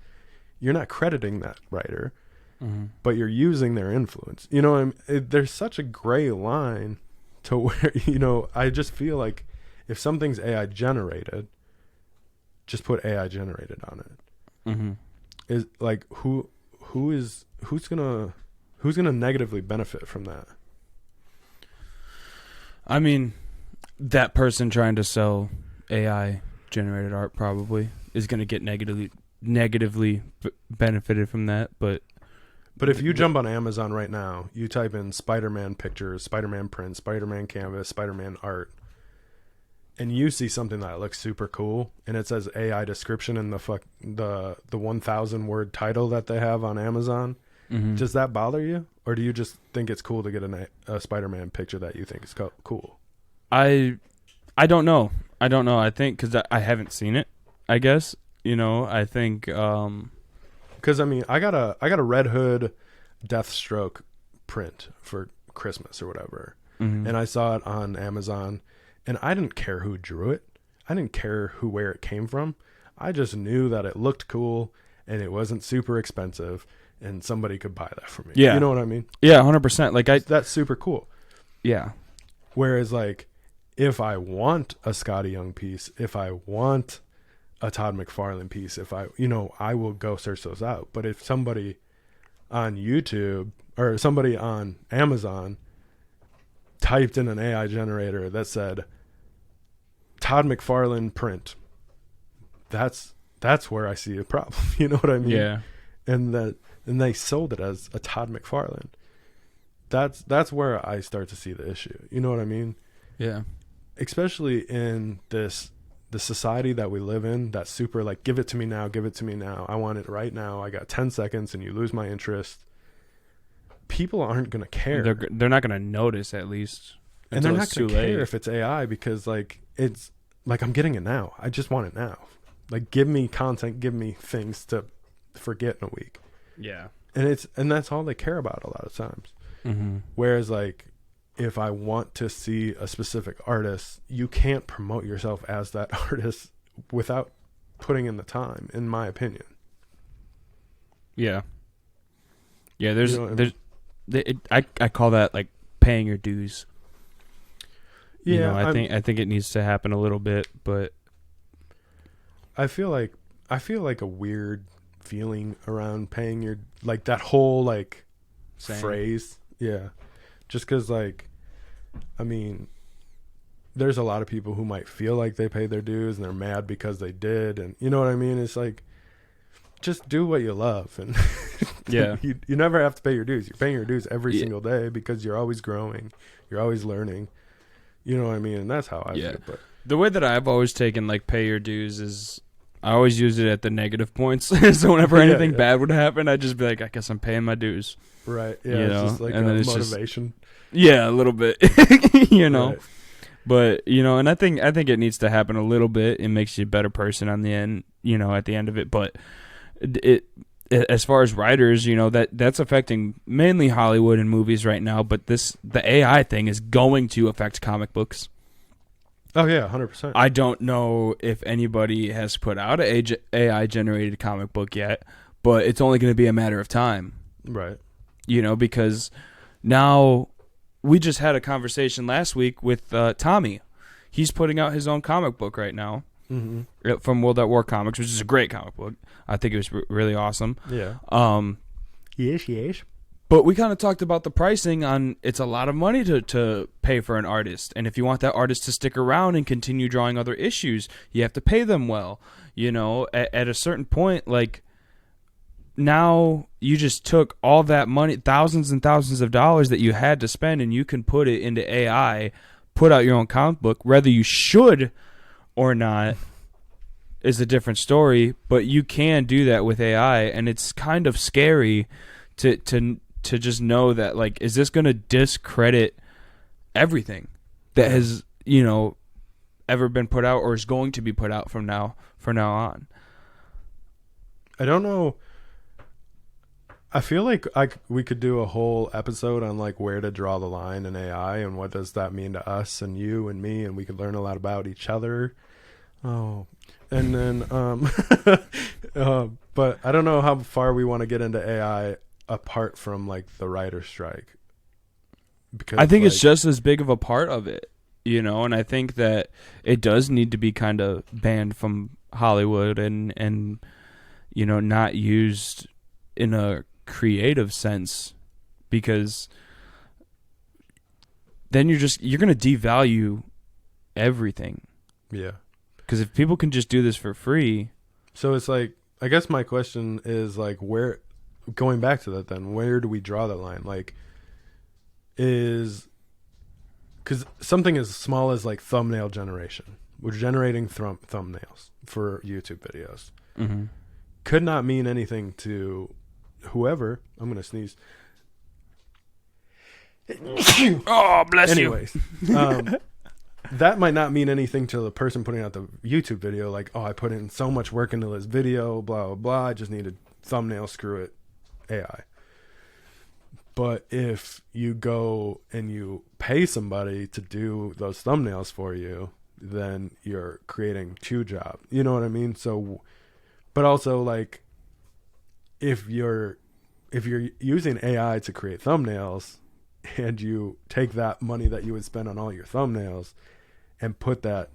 [SPEAKER 2] you're not crediting that writer, but you're using their influence. There's such a gray line to where, I just feel like if something's AI generated, just put AI generated on it.
[SPEAKER 1] Mm-hmm.
[SPEAKER 2] Is like who's gonna negatively benefit from that?
[SPEAKER 1] I mean, that person trying to sell AI generated art probably is gonna get negatively benefited from that, but
[SPEAKER 2] if you jump on Amazon right now, you type in Spider-Man pictures, Spider-Man prints, Spider-Man canvas, Spider-Man art, and you see something that looks super cool and it says AI description in the 1,000 word title that they have on Amazon, does that bother you? Or do you just think it's cool to get a Spider-Man picture that you think is cool?
[SPEAKER 1] I don't know. I think because I haven't seen it, I guess. I think...
[SPEAKER 2] Because, I mean, I got a Red Hood Deathstroke print for Christmas or whatever. And I saw it on Amazon. And I didn't care who drew it. I didn't care where it came from. I just knew that it looked cool and it wasn't super expensive and somebody could buy that for me.
[SPEAKER 1] Yeah.
[SPEAKER 2] You know what I mean?
[SPEAKER 1] Yeah, 100%.
[SPEAKER 2] That's super cool.
[SPEAKER 1] Yeah.
[SPEAKER 2] Whereas, like, if I want a Scotty Young piece, if I want a Todd McFarlane piece, I will go search those out. But if somebody on YouTube or somebody on Amazon typed in an AI generator that said Todd McFarlane print, that's where I see a problem. You know what I mean?
[SPEAKER 1] Yeah.
[SPEAKER 2] And they sold it as a Todd McFarlane. That's where I start to see the issue. You know what I mean?
[SPEAKER 1] Yeah.
[SPEAKER 2] Especially in the society that we live in, that's super like, give it to me now, I want it right now, I got 10 seconds and you lose my interest. People aren't going to care.
[SPEAKER 1] They're not going to notice, at least.
[SPEAKER 2] And they're not going to care if it's AI, because like it's like, I'm getting it now. I just want it now. Like, give me content, give me things to forget in a week.
[SPEAKER 1] Yeah.
[SPEAKER 2] And that's all they care about a lot of times. Whereas, like, if I want to see a specific artist, you can't promote yourself as that artist without putting in the time, in my opinion.
[SPEAKER 1] Yeah. Yeah, there's
[SPEAKER 2] I
[SPEAKER 1] call that like paying your dues.
[SPEAKER 2] Yeah,
[SPEAKER 1] I think it needs to happen a little bit, but
[SPEAKER 2] I feel like a weird feeling around paying your, like, that whole like phrase. Yeah. Just because, like, I mean, there's a lot of people who might feel like they paid their dues and they're mad because they did. And you know what I mean? It's like, just do what you love. And
[SPEAKER 1] yeah,
[SPEAKER 2] you never have to pay your dues. You're paying your dues every single day because you're always growing. You're always learning. You know what I mean? And that's how I feel. But
[SPEAKER 1] the way that I've always taken, like, pay your dues is I always use it at the negative points. So whenever anything bad would happen, I'd just be like, I guess I'm paying my dues.
[SPEAKER 2] Right. Yeah. It's just like
[SPEAKER 1] and
[SPEAKER 2] a
[SPEAKER 1] then it's
[SPEAKER 2] motivation.
[SPEAKER 1] Yeah, a little bit.
[SPEAKER 2] Right.
[SPEAKER 1] But and I think it needs to happen a little bit. It makes you a better person on the end, at the end of it. But it as far as writers, that's affecting mainly Hollywood and movies right now. But the AI thing is going to affect comic books.
[SPEAKER 2] Oh yeah, 100%.
[SPEAKER 1] I don't know if anybody has put out an AI generated comic book yet, but it's only going to be a matter of time.
[SPEAKER 2] Right.
[SPEAKER 1] Because now we just had a conversation last week with Tommy. He's putting out his own comic book right now from World at War Comics, which is a great comic book. I think it was really awesome.
[SPEAKER 2] Yeah. Yes.
[SPEAKER 1] But we kind of talked about the pricing on, it's a lot of money to pay for an artist. And if you want that artist to stick around and continue drawing other issues, you have to pay them well. At a certain point, like, now you just took all that money, thousands and thousands of dollars that you had to spend, and you can put it into AI, put out your own comic book. Whether you should or not is a different story, but you can do that with AI, and it's kind of scary to just know that, like, is this going to discredit everything that has, ever been put out or is going to be put out from now on?
[SPEAKER 2] I don't know. I feel like we could do a whole episode on, like, where to draw the line in AI and what does that mean to us and you and me, and we could learn a lot about each other. Oh, and then, but I don't know how far we want to get into AI apart from, like, the writer's strike. Because
[SPEAKER 1] I think it's just as big of a part of it, and I think that it does need to be kind of banned from Hollywood and not used in a creative sense, because then you're going to devalue everything.
[SPEAKER 2] Yeah.
[SPEAKER 1] Because if people can just do this for free.
[SPEAKER 2] So it's like, I guess my question is, like, going back to that then, where do we draw that line? Like, because something as small as, like, thumbnail generation, was generating thumbnails for YouTube videos.
[SPEAKER 1] Mm-hmm.
[SPEAKER 2] Could not mean anything to whoever. I'm going to sneeze.
[SPEAKER 1] Oh, bless
[SPEAKER 2] Anyways, that might not mean anything to the person putting out the YouTube video. Like, oh, I put in so much work into this video, blah, blah, blah. I just need a thumbnail, screw it, AI. But if you go and you pay somebody to do those thumbnails for you, then you're creating two jobs. You know what I mean? So, but also like, if you're using AI to create thumbnails and you take that money that you would spend on all your thumbnails and put that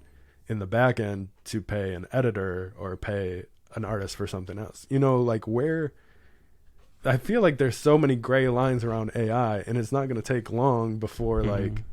[SPEAKER 2] in the back end to pay an editor or pay an artist for something else, you know, like where I feel like there's so many gray lines around AI, and it's not going to take long before like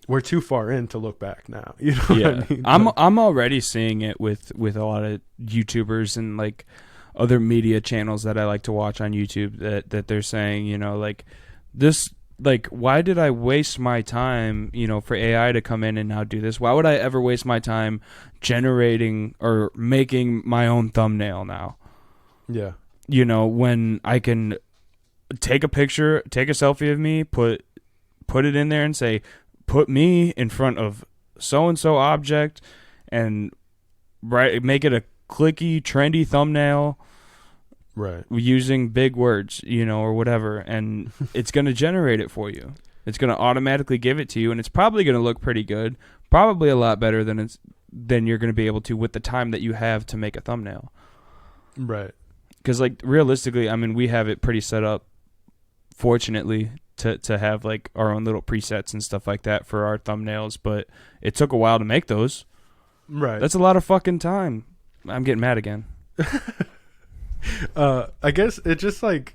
[SPEAKER 2] we're too far in to look back now. You know what I mean?
[SPEAKER 1] I'm already seeing it with a lot of YouTubers and like other media channels that I like to watch on YouTube that they're saying, you know, like this, like, why did I waste my time, you know, for AI to come in and now do this? Why would I ever waste my time generating or making my own thumbnail now?
[SPEAKER 2] Yeah.
[SPEAKER 1] You know, when I can take a picture, take a selfie of me, put it in there and say, put me in front of so-and-so object and make it a clicky, trendy thumbnail.
[SPEAKER 2] Right.
[SPEAKER 1] Using big words, you know, or whatever, and it's going to generate it for you. It's going to automatically give it to you, and it's probably going to look pretty good, probably a lot better than you're going to be able to with the time that you have to make a thumbnail.
[SPEAKER 2] Right.
[SPEAKER 1] Because, like, realistically, I mean, we have it pretty set up, fortunately, to have, like, our own little presets and stuff like that for our thumbnails, but it took a while to make those.
[SPEAKER 2] Right.
[SPEAKER 1] That's a lot of fucking time. I'm getting mad again.
[SPEAKER 2] I guess it just like,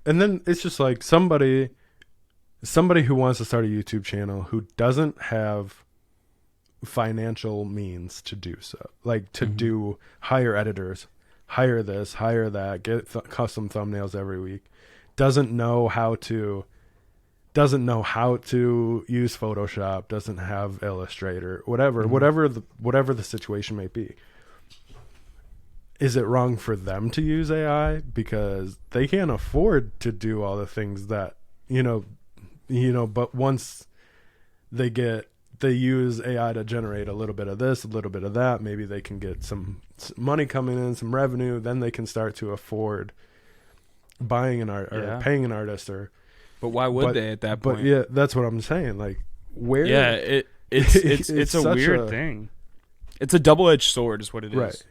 [SPEAKER 2] and then it's just like somebody who wants to start a YouTube channel who doesn't have financial means to do so, like to do hire editors, hire this, hire that, get custom thumbnails every week, doesn't know how to use Photoshop, doesn't have Illustrator, whatever the situation may be. Is it wrong for them to use AI because they can't afford to do all the things that, you know, but once they use AI to generate a little bit of this, a little bit of that, maybe they can get some money coming in, some revenue, then they can start to afford buying an art or paying an artist
[SPEAKER 1] but why would they at that point?
[SPEAKER 2] But yeah, that's what I'm saying. Like where?
[SPEAKER 1] Yeah, it's a weird thing. It's a double-edged sword is what it is.
[SPEAKER 2] Right.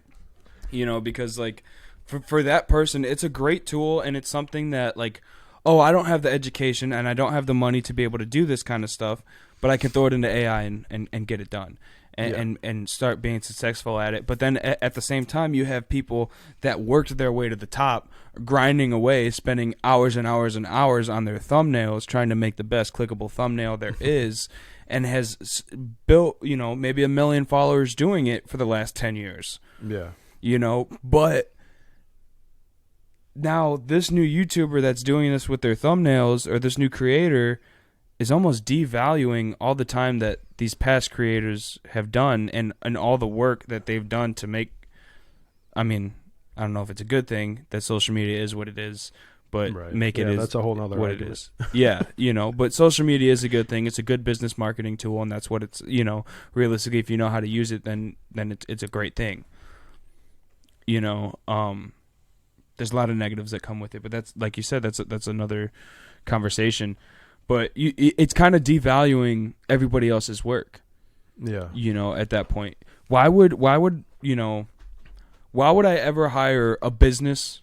[SPEAKER 1] You know, because like for that person, it's a great tool, and it's something that like, oh, I don't have the education and I don't have the money to be able to do this kind of stuff, but I can throw it into AI and get it done and start being successful at it. But then at the same time, you have people that worked their way to the top, grinding away, spending hours and hours and hours on their thumbnails, trying to make the best clickable thumbnail there is, and has built, you know, maybe 1 million followers doing it for the last 10 years.
[SPEAKER 2] Yeah.
[SPEAKER 1] You know, but now this new YouTuber that's doing this with their thumbnails, or this new creator, is almost devaluing all the time that these past creators have done and all the work that they've done to make. I mean, I don't know if it's a good thing that social media is what it is, but
[SPEAKER 2] that's a whole nother
[SPEAKER 1] what
[SPEAKER 2] argument.
[SPEAKER 1] It is. Yeah, you know, but social media is a good thing. It's a good business marketing tool, and that's what it's, you know, realistically, if you know how to use it, then it's a great thing. You know, there's a lot of negatives that come with it, but that's, like you said, that's another conversation. But it's kind of devaluing everybody else's work.
[SPEAKER 2] Yeah.
[SPEAKER 1] You know, at that point, why would I ever hire a business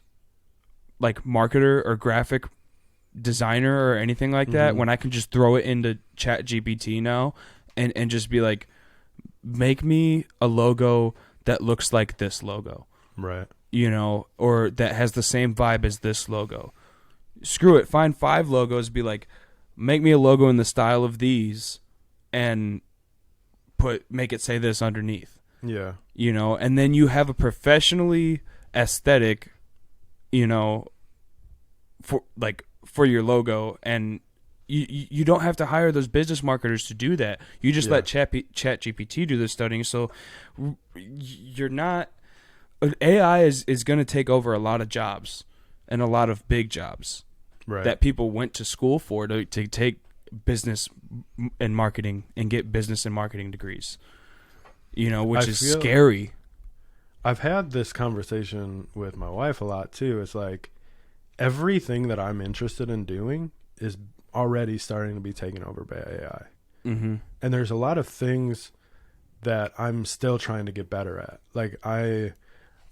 [SPEAKER 1] like marketer or graphic designer or anything like that when I can just throw it into ChatGPT now and just be like, make me a logo that looks like this logo.
[SPEAKER 2] Right.
[SPEAKER 1] You know, or that has the same vibe as this logo. Screw it. Find 5 logos. Be like, make me a logo in the style of these, and make it say this underneath.
[SPEAKER 2] Yeah.
[SPEAKER 1] You know, and then you have a professionally aesthetic, you know, for your logo, and you don't have to hire those business marketers to do that. You just let Chat GPT do the studying. So you're not AI is going to take over a lot of jobs and a lot of big jobs that people went to school for to take business and marketing and get business and marketing degrees. Which is scary.
[SPEAKER 2] I've had this conversation with my wife a lot too. It's like everything that I'm interested in doing is already starting to be taken over by AI.
[SPEAKER 1] Mm-hmm.
[SPEAKER 2] And there's a lot of things that I'm still trying to get better at. Like I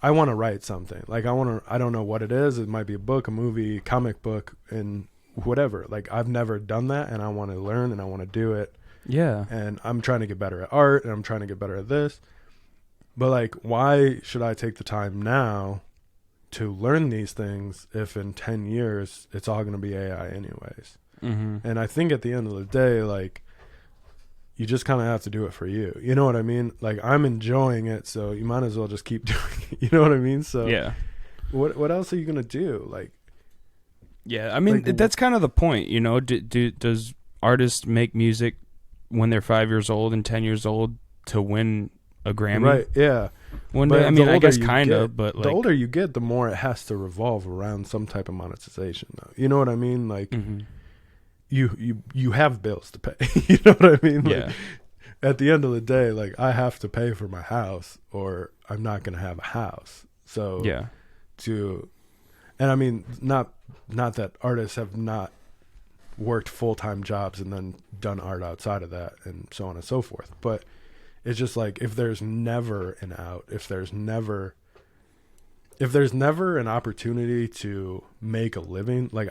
[SPEAKER 2] want to write something. Like I don't know what it is. It might be a book, a movie, comic book, and whatever. Like I've never done that, and I want to learn and I want to do it.
[SPEAKER 1] Yeah.
[SPEAKER 2] And I'm trying to get better at art, and I'm trying to get better at this. But like, why should I take the time now to learn these things if in 10 years it's all going to be AI anyways?
[SPEAKER 1] Mm-hmm.
[SPEAKER 2] And I think at the end of the day, like, you just kind of have to do it for you. You know what I mean? Like, I'm enjoying it, so you might as well just keep doing it. You know what I mean? So
[SPEAKER 1] yeah.
[SPEAKER 2] What else are you going to do? Like,
[SPEAKER 1] yeah, I mean, that's kind of the point, does artists make music when they're 5 years old and 10 years old to win a Grammy?
[SPEAKER 2] Right, yeah.
[SPEAKER 1] One day, I mean, I guess kind of, but like,
[SPEAKER 2] the older you get, the more it has to revolve around some type of monetization, though. You know what I mean? Like,
[SPEAKER 1] mm-hmm.
[SPEAKER 2] you have bills to pay. You know what I mean? Like,
[SPEAKER 1] yeah.
[SPEAKER 2] At the end of the day, like, I have to pay for my house or I'm not going to have a house. So
[SPEAKER 1] yeah.
[SPEAKER 2] And I mean, not that artists have not worked full-time jobs and then done art outside of that and so on and so forth. But it's just like, if there's never an out, if there's never an opportunity to make a living, like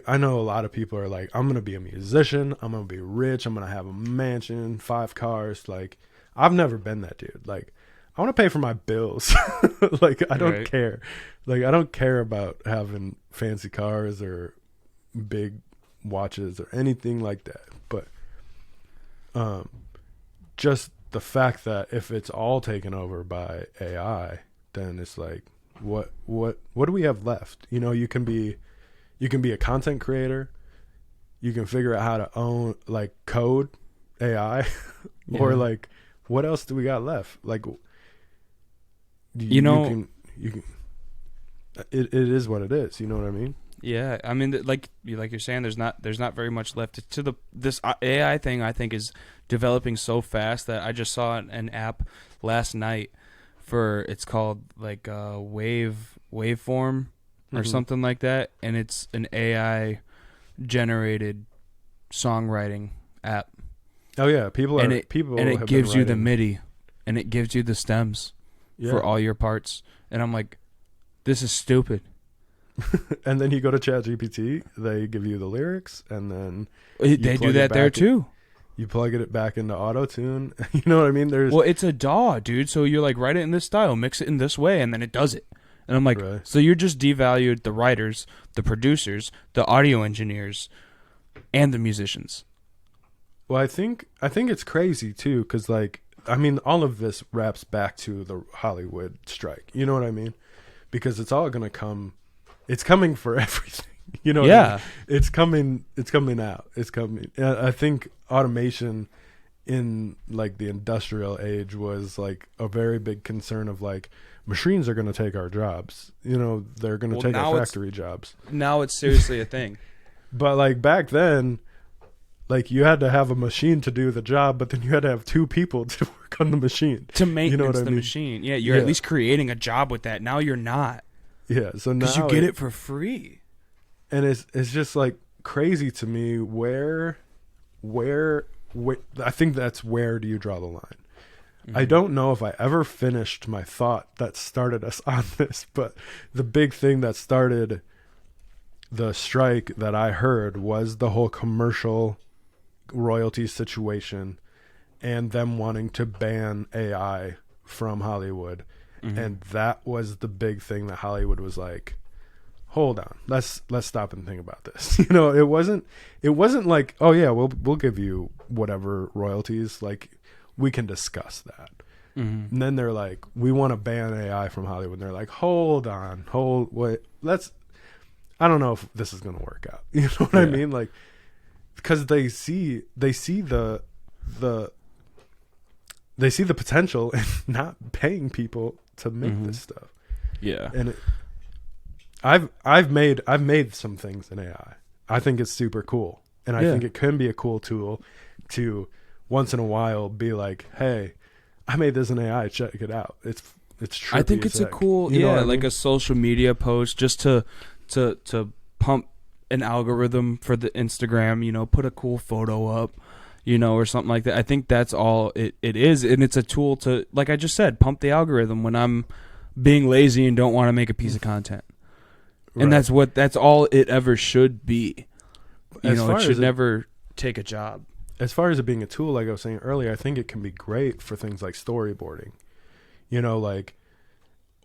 [SPEAKER 2] I know a lot of people are like, I'm going to be a musician. I'm going to be rich. I'm going to have a mansion, 5 cars. Like, I've never been that dude. Like, I want to pay for my bills. Like, I don't care. Like, I don't care about having fancy cars or big watches or anything like that. But just the fact that if it's all taken over by AI, then it's like, what do we have left? You can be a content creator. You can figure out how to code AI, or like, what else do we got left? Like, you can. It is what it is. You know what I mean?
[SPEAKER 1] Yeah, I mean, like you're saying, there's not very much left to this AI thing. I think is developing so fast that I just saw an app last night it's called like waveform or something like that, and it's an AI generated songwriting app.
[SPEAKER 2] Oh yeah, and it
[SPEAKER 1] gives you the MIDI and it gives you the stems for all your parts, and I'm like, this is stupid.
[SPEAKER 2] And then you go to ChatGPT, they give you the lyrics, and then
[SPEAKER 1] they do that there too.
[SPEAKER 2] You plug it back into auto-tune. You know what I mean?
[SPEAKER 1] It's a DAW, dude. So you're like, write it in this style, mix it in this way, and then it does it. And I'm like, so you're just devalued the writers, the producers, the audio engineers, and the musicians.
[SPEAKER 2] Well, I think it's crazy too, because like, I mean, all of this wraps back to the Hollywood strike. You know what I mean? Because it's all gonna come. It's coming for everything. You know what I mean? It's coming out. It's coming. I think automation in like the industrial age was like a very big concern of like, machines are going to take our jobs. They're going to take our factory jobs.
[SPEAKER 1] Now it's seriously a thing.
[SPEAKER 2] But like back then, like you had to have a machine to do the job, but then you had to have 2 people to work on the machine.
[SPEAKER 1] To maintenance the machine. Yeah, you're at least creating a job with that. Now you're not.
[SPEAKER 2] Yeah, so now
[SPEAKER 1] because you get it for free.
[SPEAKER 2] And it's just like crazy to me where I think that's where do you draw the line? Mm-hmm. I don't know if I ever finished my thought that started us on this, but the big thing that started the strike that I heard was the whole commercial royalty situation and them wanting to ban AI from Hollywood. Mm-hmm. And that was the big thing that Hollywood was like, hold on, let's stop and think about this. It wasn't like, oh yeah, we'll give you whatever royalties, like we can discuss that. Mm-hmm. And then they're like, we want to ban AI from Hollywood. And they're like, wait, I don't know if this is going to work out. You know what I mean? Like, because they see the potential in not paying people to make this stuff.
[SPEAKER 1] Yeah.
[SPEAKER 2] And I've made some things in AI. I think it's super cool. And I think it can be a cool tool to once in a while be like, hey, I made this in AI, check it out. It's trippy.
[SPEAKER 1] I think it's a cool, like a social media post just to pump an algorithm for the Instagram, you know, put a cool photo up, you know, or something like that. I think that's all it is. And it's a tool to, like I just said, pump the algorithm when I'm being lazy and don't want to make a piece of content. Right. And that's all it ever should be. You know, it should never take a job.
[SPEAKER 2] As far as it being a tool, like I was saying earlier, I think it can be great for things like storyboarding, you know, like,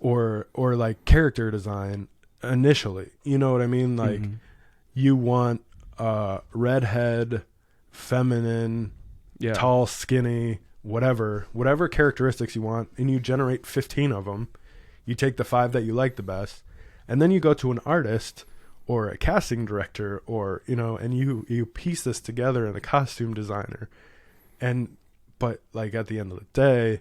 [SPEAKER 2] or like character design initially, you know what I mean? Like you want redhead, feminine, tall, skinny, whatever characteristics you want, and you generate 15 of them. You take the 5 that you like the best, and then you go to an artist or a casting director, or, you know, and you piece this together in a costume designer. But like at the end of the day,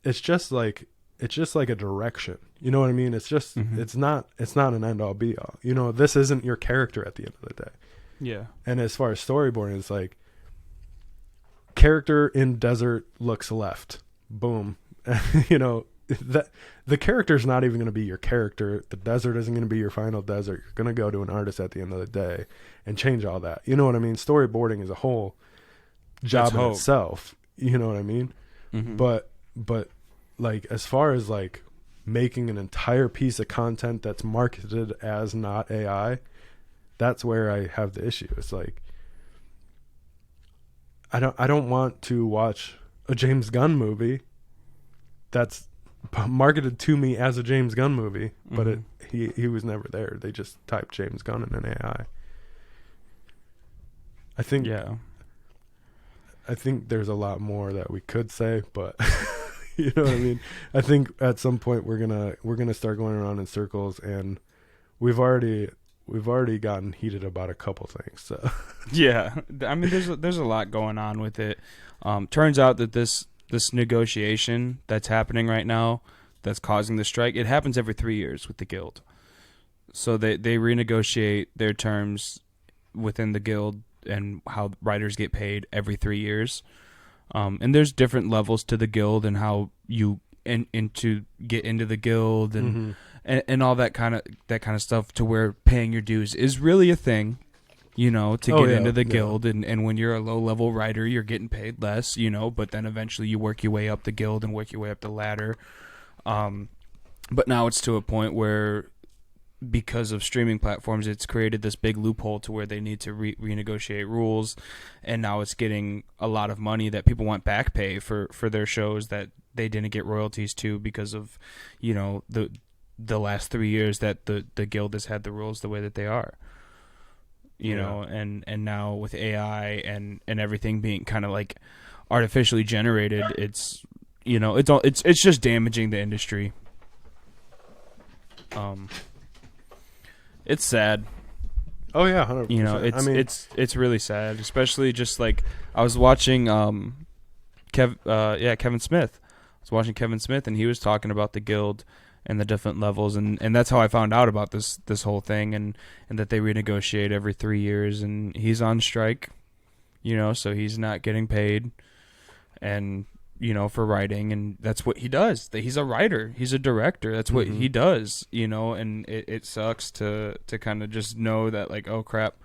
[SPEAKER 2] it's just like a direction. You know what I mean? It's just, it's not an end all be all. You know, this isn't your character at the end of the day.
[SPEAKER 1] Yeah.
[SPEAKER 2] And as far as storyboarding, it's like character in desert looks left. Boom. You know, that the character's not even going to be your character. The desert isn't going to be your final desert. You're going to go to an artist at the end of the day and change all that. You know what I mean? Storyboarding is a whole job in itself. You know what I mean? But like, as far as like making an entire piece of content that's marketed as not AI, that's where I have the issue. It's like, I don't want to watch a James Gunn movie that's marketed to me as a James Gunn movie, but he was never there. They just typed James Gunn in an AI. I think there's a lot more that we could say, but you know what I mean? I think at some point we're gonna start going around in circles, and we've already gotten heated about a couple things. So
[SPEAKER 1] yeah, I mean, there's a lot going on with it. Turns out that this negotiation that's happening right now, that's causing the strike, it happens every 3 years with the guild. So they renegotiate their terms within the guild and how writers get paid every 3 years. And there's different levels to the guild and how you get into the guild and all that kind of stuff, to where paying your dues is really a thing, you know, to get into the guild. And when you're a low level writer, you're getting paid less, you know, but then eventually you work your way up the guild and work your way up the ladder. But now it's to a point where, because of streaming platforms, it's created this big loophole to where they need to renegotiate rules, and now it's getting a lot of money that people want back pay for their shows that they didn't get royalties to because of, you know, the last 3 years that the guild has had the rules the way that they are. You know, and now with AI and everything being kind of like artificially generated, it's, you know, it's just damaging the industry. It's sad.
[SPEAKER 2] Oh yeah, 100%.
[SPEAKER 1] You know, it's really sad, especially just like I was watching Kevin Smith. I was watching Kevin Smith, and he was talking about the guild and the different levels, and that's how I found out about this whole thing, and that they renegotiate every 3 years, and he's on strike, you know, so he's not getting paid, and, you know, for writing, and that's what he does. He's a writer, he's a director, that's what he does, you know, and it sucks to kind of just know that, like, oh crap,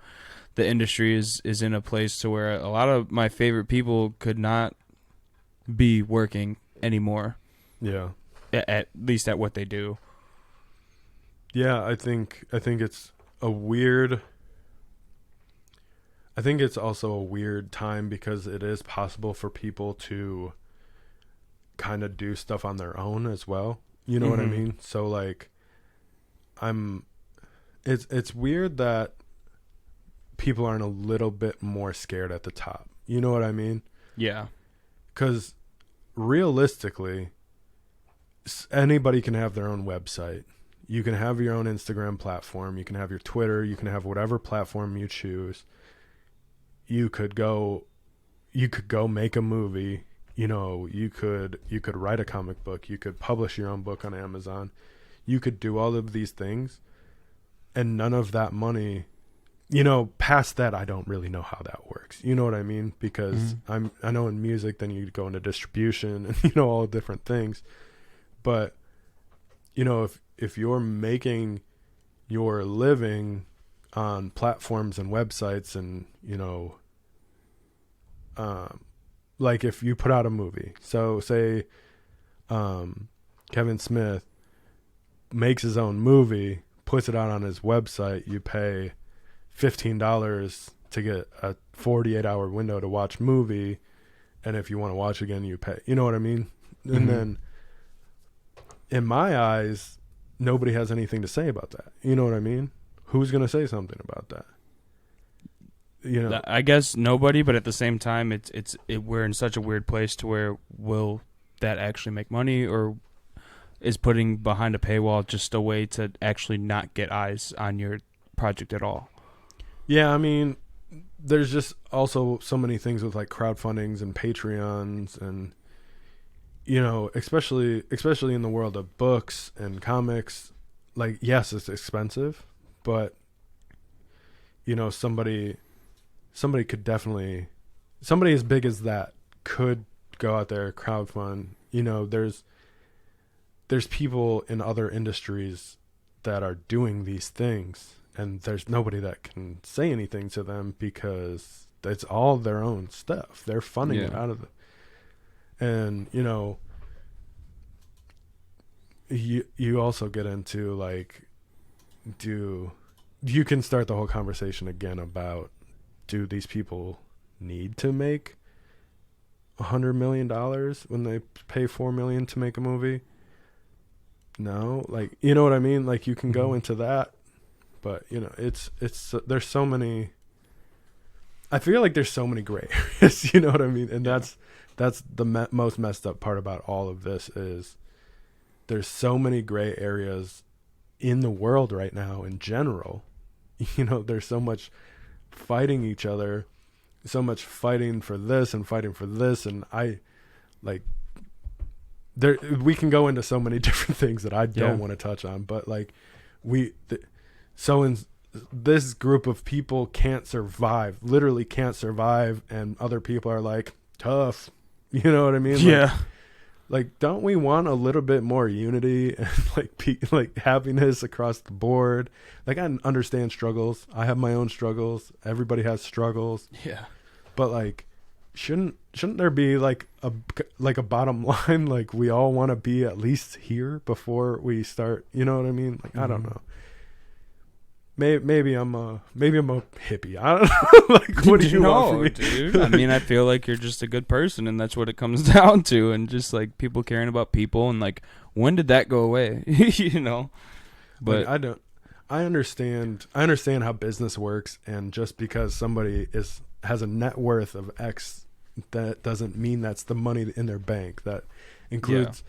[SPEAKER 1] the industry is in a place to where a lot of my favorite people could not be working anymore. Yeah. At least at what they do.
[SPEAKER 2] Yeah, I think it's a weird. I think it's also a weird time because it is possible for people to kind of do stuff on their own as well. You know what I mean? So like, it's weird that people aren't a little bit more scared at the top. You know what I mean? Yeah. Because realistically, anybody can have their own website. You can have your own Instagram platform. You can have your Twitter. You can have whatever platform you choose. you could go make a movie. You know, you could write a comic book. You could publish your own book on Amazon. You could do all of these things, and none of that money, you know, past that, I don't really know how that works. You know what I mean? Because I know in music, then you go into distribution and, you know, all different things. But, you know, if you're making your living on platforms and websites and, you know, like if you put out a movie, so say Kevin Smith makes his own movie, puts it out on his website, you pay $15 to get a 48-hour window to watch movie, and if you want to watch again, you pay. You know what I mean? And then in my eyes, nobody has anything to say about that. You know what I mean? Who's going to say something about that? You know,
[SPEAKER 1] I guess nobody, but at the same time, we're in such a weird place to where will that actually make money, or is putting behind a paywall just a way to actually not get eyes on your project at all?
[SPEAKER 2] Yeah, I mean, there's just also so many things with like crowdfundings and Patreons and, you know, especially in the world of books and comics, like, yes, it's expensive, but, you know, somebody could definitely, somebody as big as that could go out there, crowdfund. You know, there's people in other industries that are doing these things, and there's nobody that can say anything to them because it's all their own stuff. They're funding it out of it. And, you know, you also get into like, you can start the whole conversation again about, do these people need to make $100 million when they pay $4 million to make a movie? No, like, you know what I mean? Like, you can go into that, but, you know, it's there's so many. I feel like there's so many gray areas. You know what I mean? And that's the most messed up part about all of this is there's so many gray areas in the world right now in general. You know, there's so much fighting each other, so much fighting for this and fighting for this, and I like there we can go into so many different things that I don't want to touch on, but like so in this group of people literally can't survive, and other people are like, tough, you know what I mean? Like, don't we want a little bit more unity and like happiness across the board? Like, I understand struggles. I have my own struggles. Everybody has struggles.
[SPEAKER 1] Yeah.
[SPEAKER 2] But like, shouldn't there be like a bottom line? Like, we all want to be at least here before we start. You know what I mean? Like, I don't know. Maybe I'm a hippie. I don't know. Like, what do you want from me,
[SPEAKER 1] dude? I mean, I feel like you're just a good person, and that's what it comes down to. And just like people caring about people, and like, when did that go away? You know. But
[SPEAKER 2] like, I understand how business works, and just because somebody has a net worth of X, that doesn't mean that's the money in their bank. That includes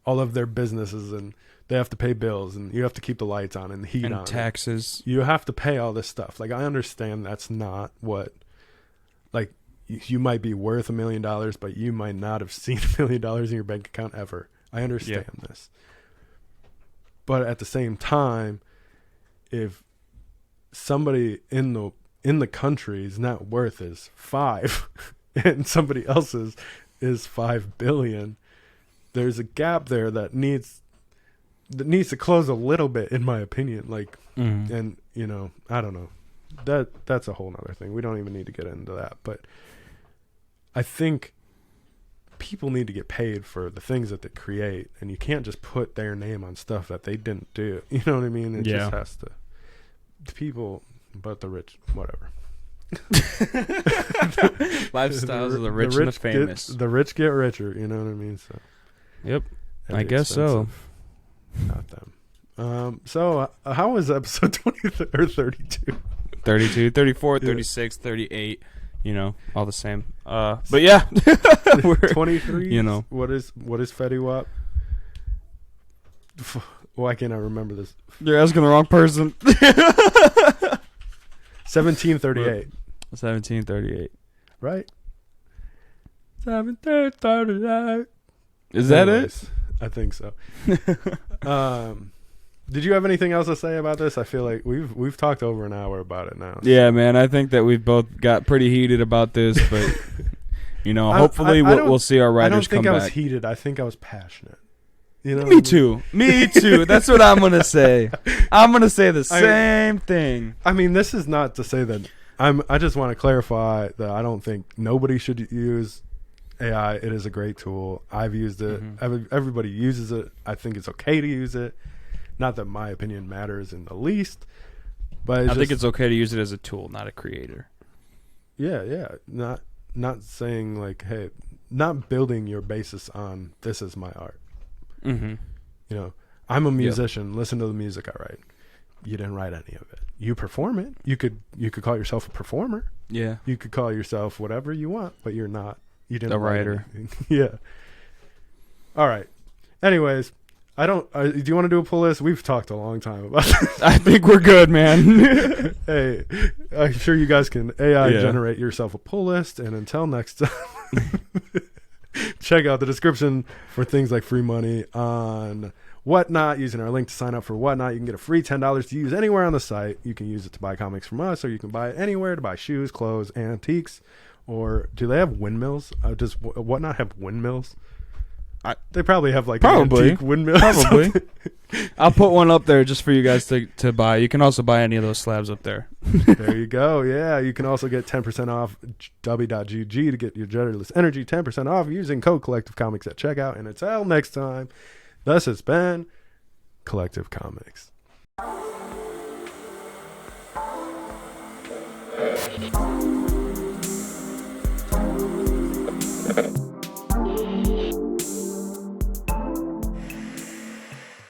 [SPEAKER 2] all of their businesses, and they have to pay bills, and you have to keep the lights on and the heat on.
[SPEAKER 1] And taxes.
[SPEAKER 2] You have to pay all this stuff. Like, I understand that's not what, like, you might be worth $1 million, but you might not have seen $1 million in your bank account ever. I understand this. But at the same time, if somebody in the country's net worth is 5 and somebody else's is 5 billion, there's a gap there that needs to close a little bit, in my opinion. Like, and you know, I don't know, that's a whole nother thing. We don't even need to get into that, but I think people need to get paid for the things that they create, and you can't just put their name on stuff that they didn't do. You know what I mean? It just has to. The people, but the rich, whatever.
[SPEAKER 1] Lifestyles of the rich and the famous.
[SPEAKER 2] The rich get richer. You know what I mean? So.
[SPEAKER 1] Yep. I guess so.
[SPEAKER 2] Not them. So how was episode 20 or 32?
[SPEAKER 1] 32, 34, 36, 38, you know, all the same. But yeah.
[SPEAKER 2] 23,
[SPEAKER 1] you know.
[SPEAKER 2] What is Fetty Wap? Why can't I remember this?
[SPEAKER 1] You're asking the wrong person.
[SPEAKER 2] 1738.
[SPEAKER 1] 1738.
[SPEAKER 2] Right? 1738.
[SPEAKER 1] Is that
[SPEAKER 2] Anyways, I think so. Did you have anything else to say about this? I feel like we've talked over an hour about it now. So.
[SPEAKER 1] Yeah, man. I think that we've both got pretty heated about this, but hopefully we'll see our writers come back.
[SPEAKER 2] I don't think I was heated. I think I was passionate.
[SPEAKER 1] Me too. Me too. That's what I'm gonna say. I'm gonna say the same thing.
[SPEAKER 2] I mean, this is not to say that I just want to clarify that I don't think nobody should use AI. It is a great tool. I've used it. Everybody uses it. I think it's okay to use it. Not that my opinion matters in the least, but
[SPEAKER 1] I think it's okay to use it as a tool, not a creator.
[SPEAKER 2] Yeah. Not saying like, hey, not building your basis on this is my art. I'm a musician. Yep. Listen to the music I write. You didn't write any of it. You perform it. You could call yourself a performer.
[SPEAKER 1] Yeah.
[SPEAKER 2] You could call yourself whatever you want, but you're not. You didn't.
[SPEAKER 1] A writer.
[SPEAKER 2] Yeah. All right. Anyways, I don't. Do you want to do a pull list? We've talked a long time about this.
[SPEAKER 1] I think we're good, man.
[SPEAKER 2] Hey, I'm sure you guys can AI generate yourself a pull list, and until next time. Check out the description for things like free money on Whatnot. Using our link to sign up for Whatnot, you can get a free $10 to use anywhere on the site. You can use it to buy comics from us, or you can buy it anywhere to buy shoes, clothes, antiques. Or do they have windmills? Does Whatnot have windmills? They probably have like antique windmills.
[SPEAKER 1] Probably. I'll put one up there just for you guys to buy. You can also buy any of those slabs up there.
[SPEAKER 2] There you go. Yeah, you can also get 10% off Dubby.gg to get your Jetterless Energy 10% off using code Collective Comics at checkout. And until next time, this has been Collective Comics.